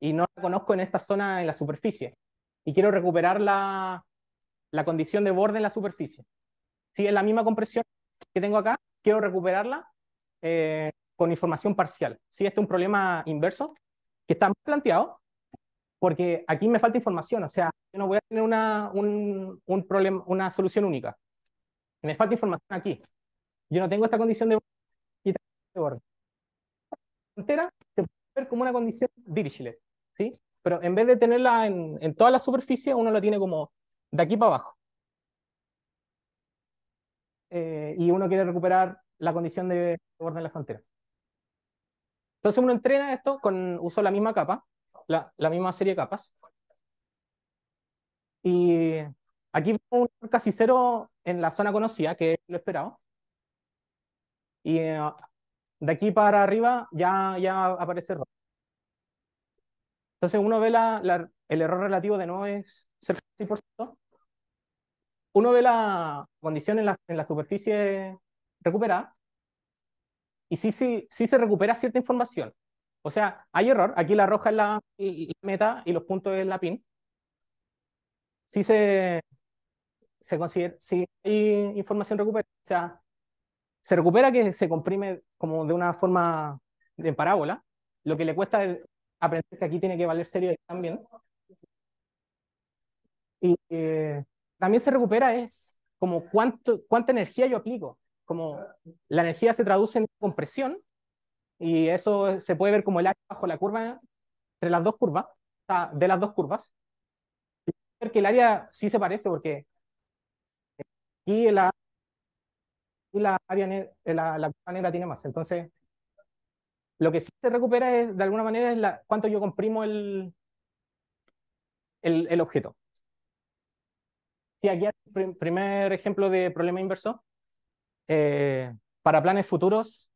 y no la conozco en esta zona en la superficie. Y quiero recuperar la condición de borde en la superficie. Si es la misma compresión que tengo acá, quiero recuperarla con información parcial. Si este es un problema inverso que está planteado, porque aquí me falta información, o sea, yo no voy a tener un problema, una solución única. Me falta información aquí. Yo no tengo esta condición de borde. Entera se puede ver como una condición Dirichlet, ¿sí? Pero en vez de tenerla en toda la superficie, uno la tiene como de aquí para abajo. Y uno quiere recuperar la condición de borde en la frontera. Entonces uno entrena esto uso la misma capa, la misma serie de capas. Y aquí vemos un casi cero en la zona conocida, que es lo esperado. Y de aquí para arriba ya aparece rojo. Entonces uno ve el error relativo de nuevo es 6%. Uno ve la condición en la superficie recuperada. Y sí se recupera cierta información. O sea, hay error. Aquí la roja es la meta y los puntos es la pin. Sí se considera, sí hay información recuperada. O sea, se recupera que se comprime como de una forma en parábola, lo que le cuesta es aprender que aquí tiene que valer serio también. Y también se recupera es como cuánta energía yo aplico. Como la energía se traduce en compresión y eso se puede ver como el área bajo la curva entre las dos curvas, o sea, de las dos curvas. Ver que el área sí se parece porque aquí la área la curva negra tiene más. Entonces, lo que sí se recupera es, de alguna manera, es cuánto yo comprimo el objeto. Sí, aquí hay el primer ejemplo de problema inverso. Para planes futuros,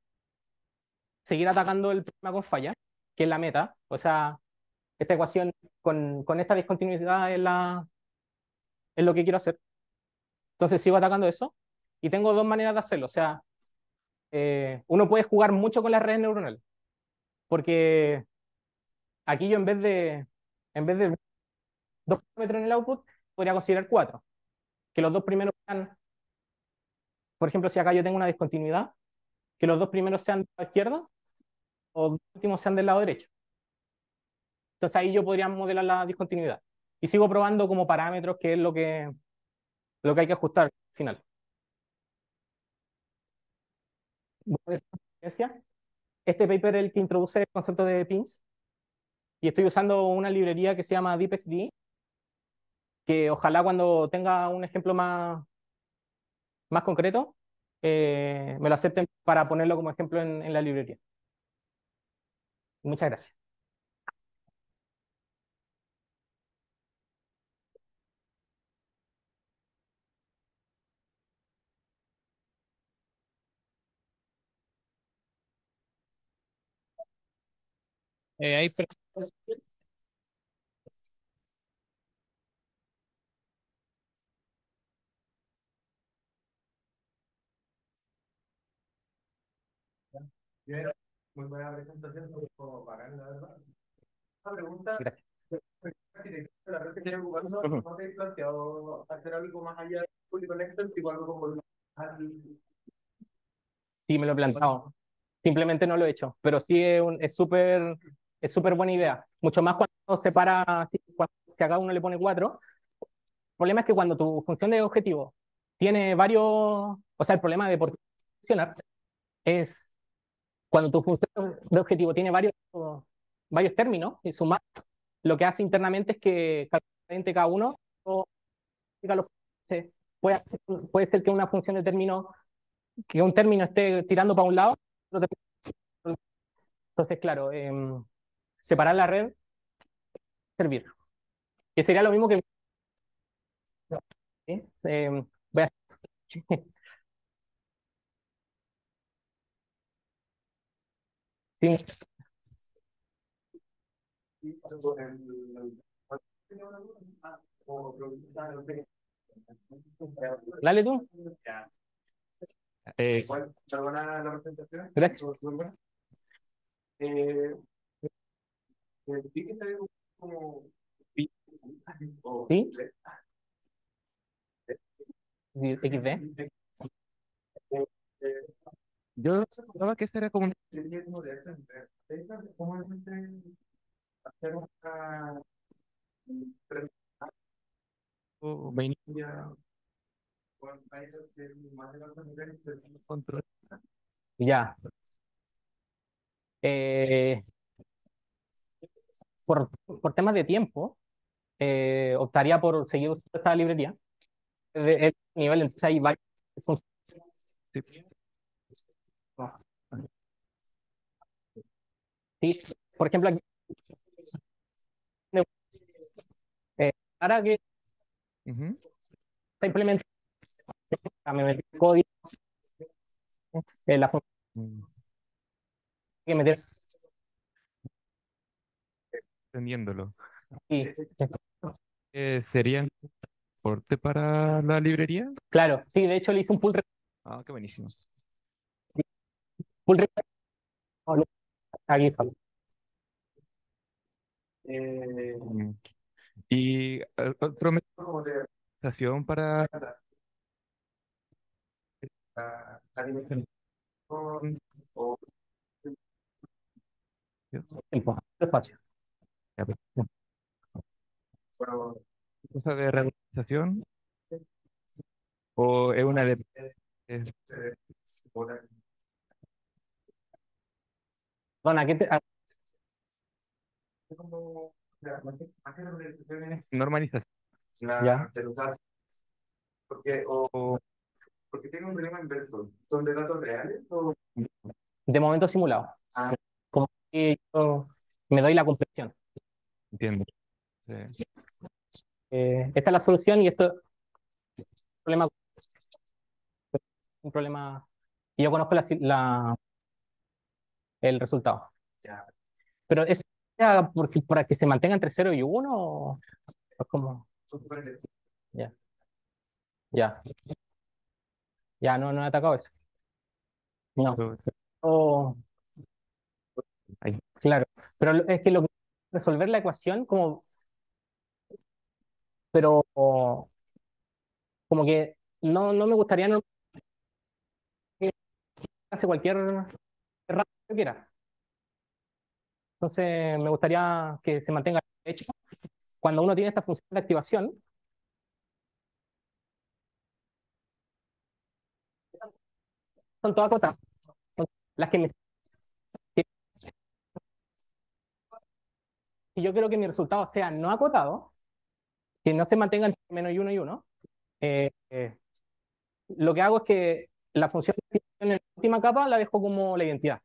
seguir atacando el problema con falla, que es la meta. O sea, esta ecuación con esta discontinuidad es lo que quiero hacer. Entonces sigo atacando eso y tengo dos maneras de hacerlo. O sea, uno puede jugar mucho con las redes neuronales, porque aquí yo en vez de 2 parámetros en el output, podría considerar 4. Que los dos primeros sean, por ejemplo, si acá yo tengo una discontinuidad, que los dos primeros sean de la izquierda o los últimos sean del lado derecho. Entonces ahí yo podría modelar la discontinuidad. Y sigo probando como parámetros, que es lo que hay que ajustar al final. Este paper es el que introduce el concepto de pins y estoy usando una librería que se llama DeepXD, que ojalá cuando tenga un ejemplo más concreto, me lo acepten para ponerlo como ejemplo en la librería. Muchas gracias. Hay preguntas. Bien, muy buena presentación, como bacán, la verdad. Una pregunta, Gracias. la red que estoy ocupando, ¿no te has planteado hacer algo más allá de Fully Connected, tipo algo como Sí, me lo he planteado. Simplemente no lo he hecho, pero sí es súper buena idea. Mucho más cuando se para, si a cada uno le pone 4. El problema es que cuando tu función de objetivo tiene varios, o sea, el problema de por qué funcionar es cuando tu función de objetivo tiene varios términos y sumar, lo que hace internamente es que cada uno o puede, puede ser que una función de término, que un término esté tirando para un lado, entonces, claro, separar la red, servir. Que sería lo mismo que... ¿sí? Voy a... sí, dale tú. Perdona la presentación. Gracias. Eh, sí que está bien como ¿Sí? Sí, XD. Yo pensaba que este era como un sería como de como hacer una vainilla con países que más de los niveles de control. Ya. Eh, por temas de tiempo, optaría por seguir usando esta librería. El nivel, entonces hay varios. Sí. Sí, por ejemplo, aquí, ahora que Ujú. está implementando, me metí en código, la función Mm, que meter. Entendiéndolo. Sí, ¿Serían soporte para la librería? claro, sí, de hecho le hice un Ah, qué buenísimo. full aquí solo. Mm. ¿Y otro método de organización para la alimentación o espacio. Ya, perfecto. Bueno, ¿cosa de reorganización o es una de... Dona, como más que reorganización es normalización. ya? De los datos, porque tiene un problema inverso. ¿Son de datos reales o...? De momento simulado. Ah, Como que yo me doy la compresión. entiendo. Sí. Esta es la solución y esto es un problema y yo conozco el resultado. Ya. Pero es ya para que se mantenga entre 0 y 1 o es como Son súper efectivos. ya, ya, ya no he atacado eso. No. Oh, Ahí. claro. Pero es que lo que resolver la ecuación como pero como que no me gustaría no que hace cualquier error que quiera. Entonces me gustaría que se mantenga. De hecho, cuando uno tiene esta función de activación, son todas cosas. Son las que si yo quiero que mi resultado sea no acotado, que no se mantenga entre menos y 1 y 1, eh, eh, lo que hago es que la función de activación en la última capa la dejo como la identidad.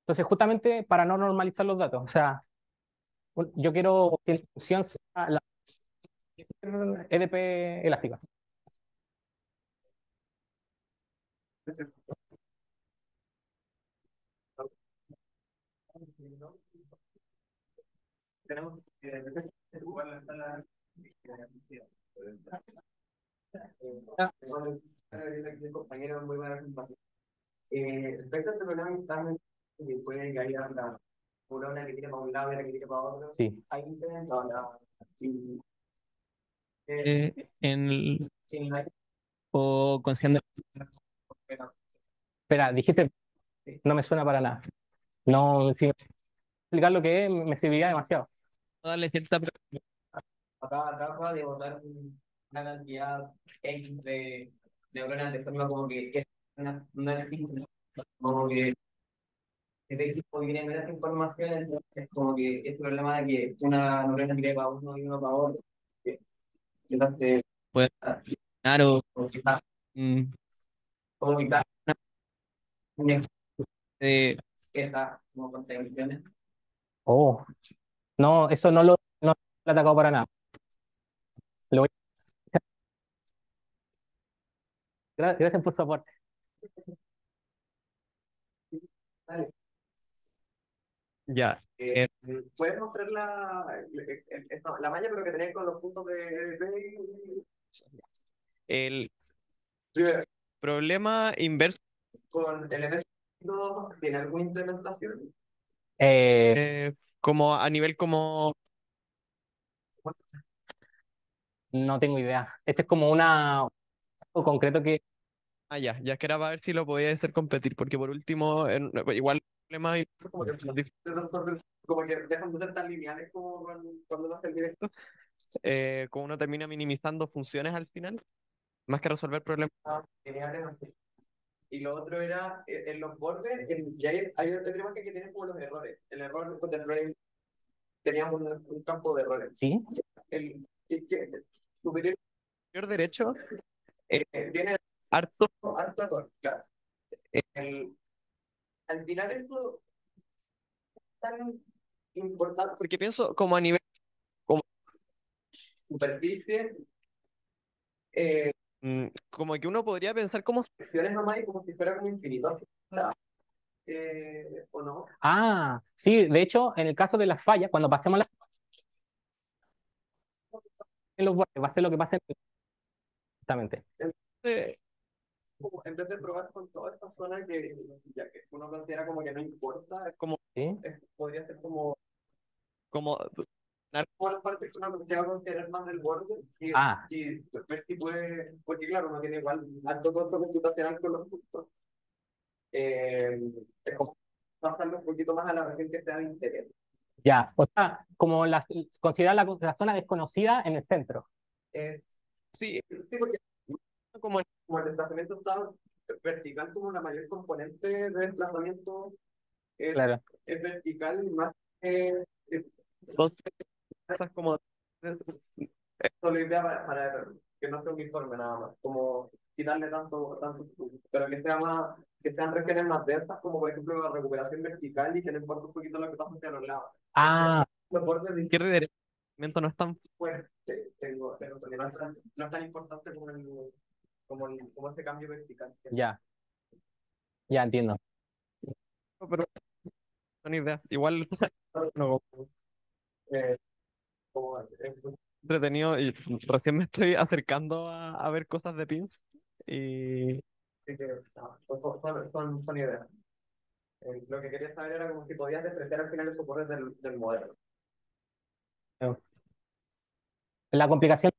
Entonces, justamente para no normalizar los datos, o sea, yo quiero que la función sea la EDP elástica. Tenemos que jugar la sala. Compañero, muy buena compañía. Respecto a este problema que puede que haya una que tire para un lado y la que tire para otro, Sí. hay diferencias. No, no. Sí. Sí, o considerando. Espera, dijiste, no me suena para nada. No, si me explicar lo que es, me serviría demasiado. Darle cierta. Acá trata de botar una cantidad X de neuronas de forma como que es una distinta, como que este equipo tiene menos información, entonces como que este problema de que una neurona tire para uno y uno para otro, que entonces Puede claro. como que está, Mm, como que está, eh, que está como con tensiones. oh, no, eso no lo he atacado para nada. Lo voy gracias por su aporte. Ya. ¿Puedes mostrar la malla, pero que tenéis con los puntos de... El Sí, problema inverso con el efecto, ¿tiene alguna implementación? como a nivel como... No tengo idea. Este es como algo concreto que. Ah, ya que era para ver si lo podía hacer competir, porque por último, igual el problema Como que, como que dejan de ser tan lineales como cuando lo hacen directo. como uno termina minimizando funciones al final, más que resolver problemas. Lineales así. Y lo otro era en los bordes, y hay otro tema que tienen como los errores. El error de errores, teníamos un campo de errores. Sí. El superior Superior derecho, tiene harto, harto error, claro. El- Al final esto es tan importante porque pienso como a nivel, como, superficie, como que uno podría pensar como secciones nomás y como si fuera como infinito. ¿O no? Ah, sí, de hecho, en el caso de las fallas, cuando pasemos en los bordes, va a ser lo que pasa exactamente. eh, En vez de probar con toda esta zona que ya que uno considera como que no importa, es como, ¿Sí? podría ser como como todas las partes que uno va a considerar más del borde Ah, y ver si puede, porque claro, uno tiene igual alto costo computacional con los puntos. Es como pasarlo un poquito más a la región que sea de interés. Ya, o sea, como considerar la zona desconocida en el centro. Sí, sí, porque como el desplazamiento está vertical, como la mayor componente de desplazamiento es, Claro. es vertical, más entonces, esas como solo idea para que no sea uniforme nada más, como quitarle tanto, pero que sea más, que sean regiones más densas, como por ejemplo la recuperación vertical y que no importa un poquito lo que pasa hacia los lados. Ah, Los bordes de izquierda y derecha no es tan fuerte, porque no es tan importante como ese cambio vertical. ya, ya entiendo. Pero son ideas. Igual no, Eh, como, entretenido y recién me estoy acercando a ver cosas de pins y así que, no, son ideas. Lo que quería saber era como si podías despreciar al final el soporte del modelo. La complicación,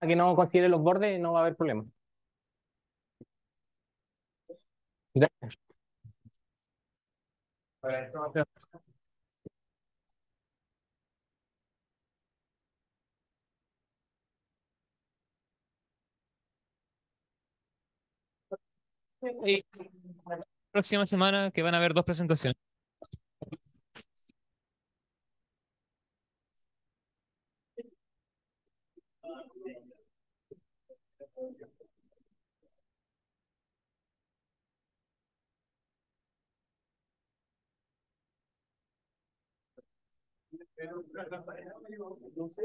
que no considere los bordes, no va a haber problema. Ya. Para esto, Y la próxima semana que van a haber dos presentaciones. no sé,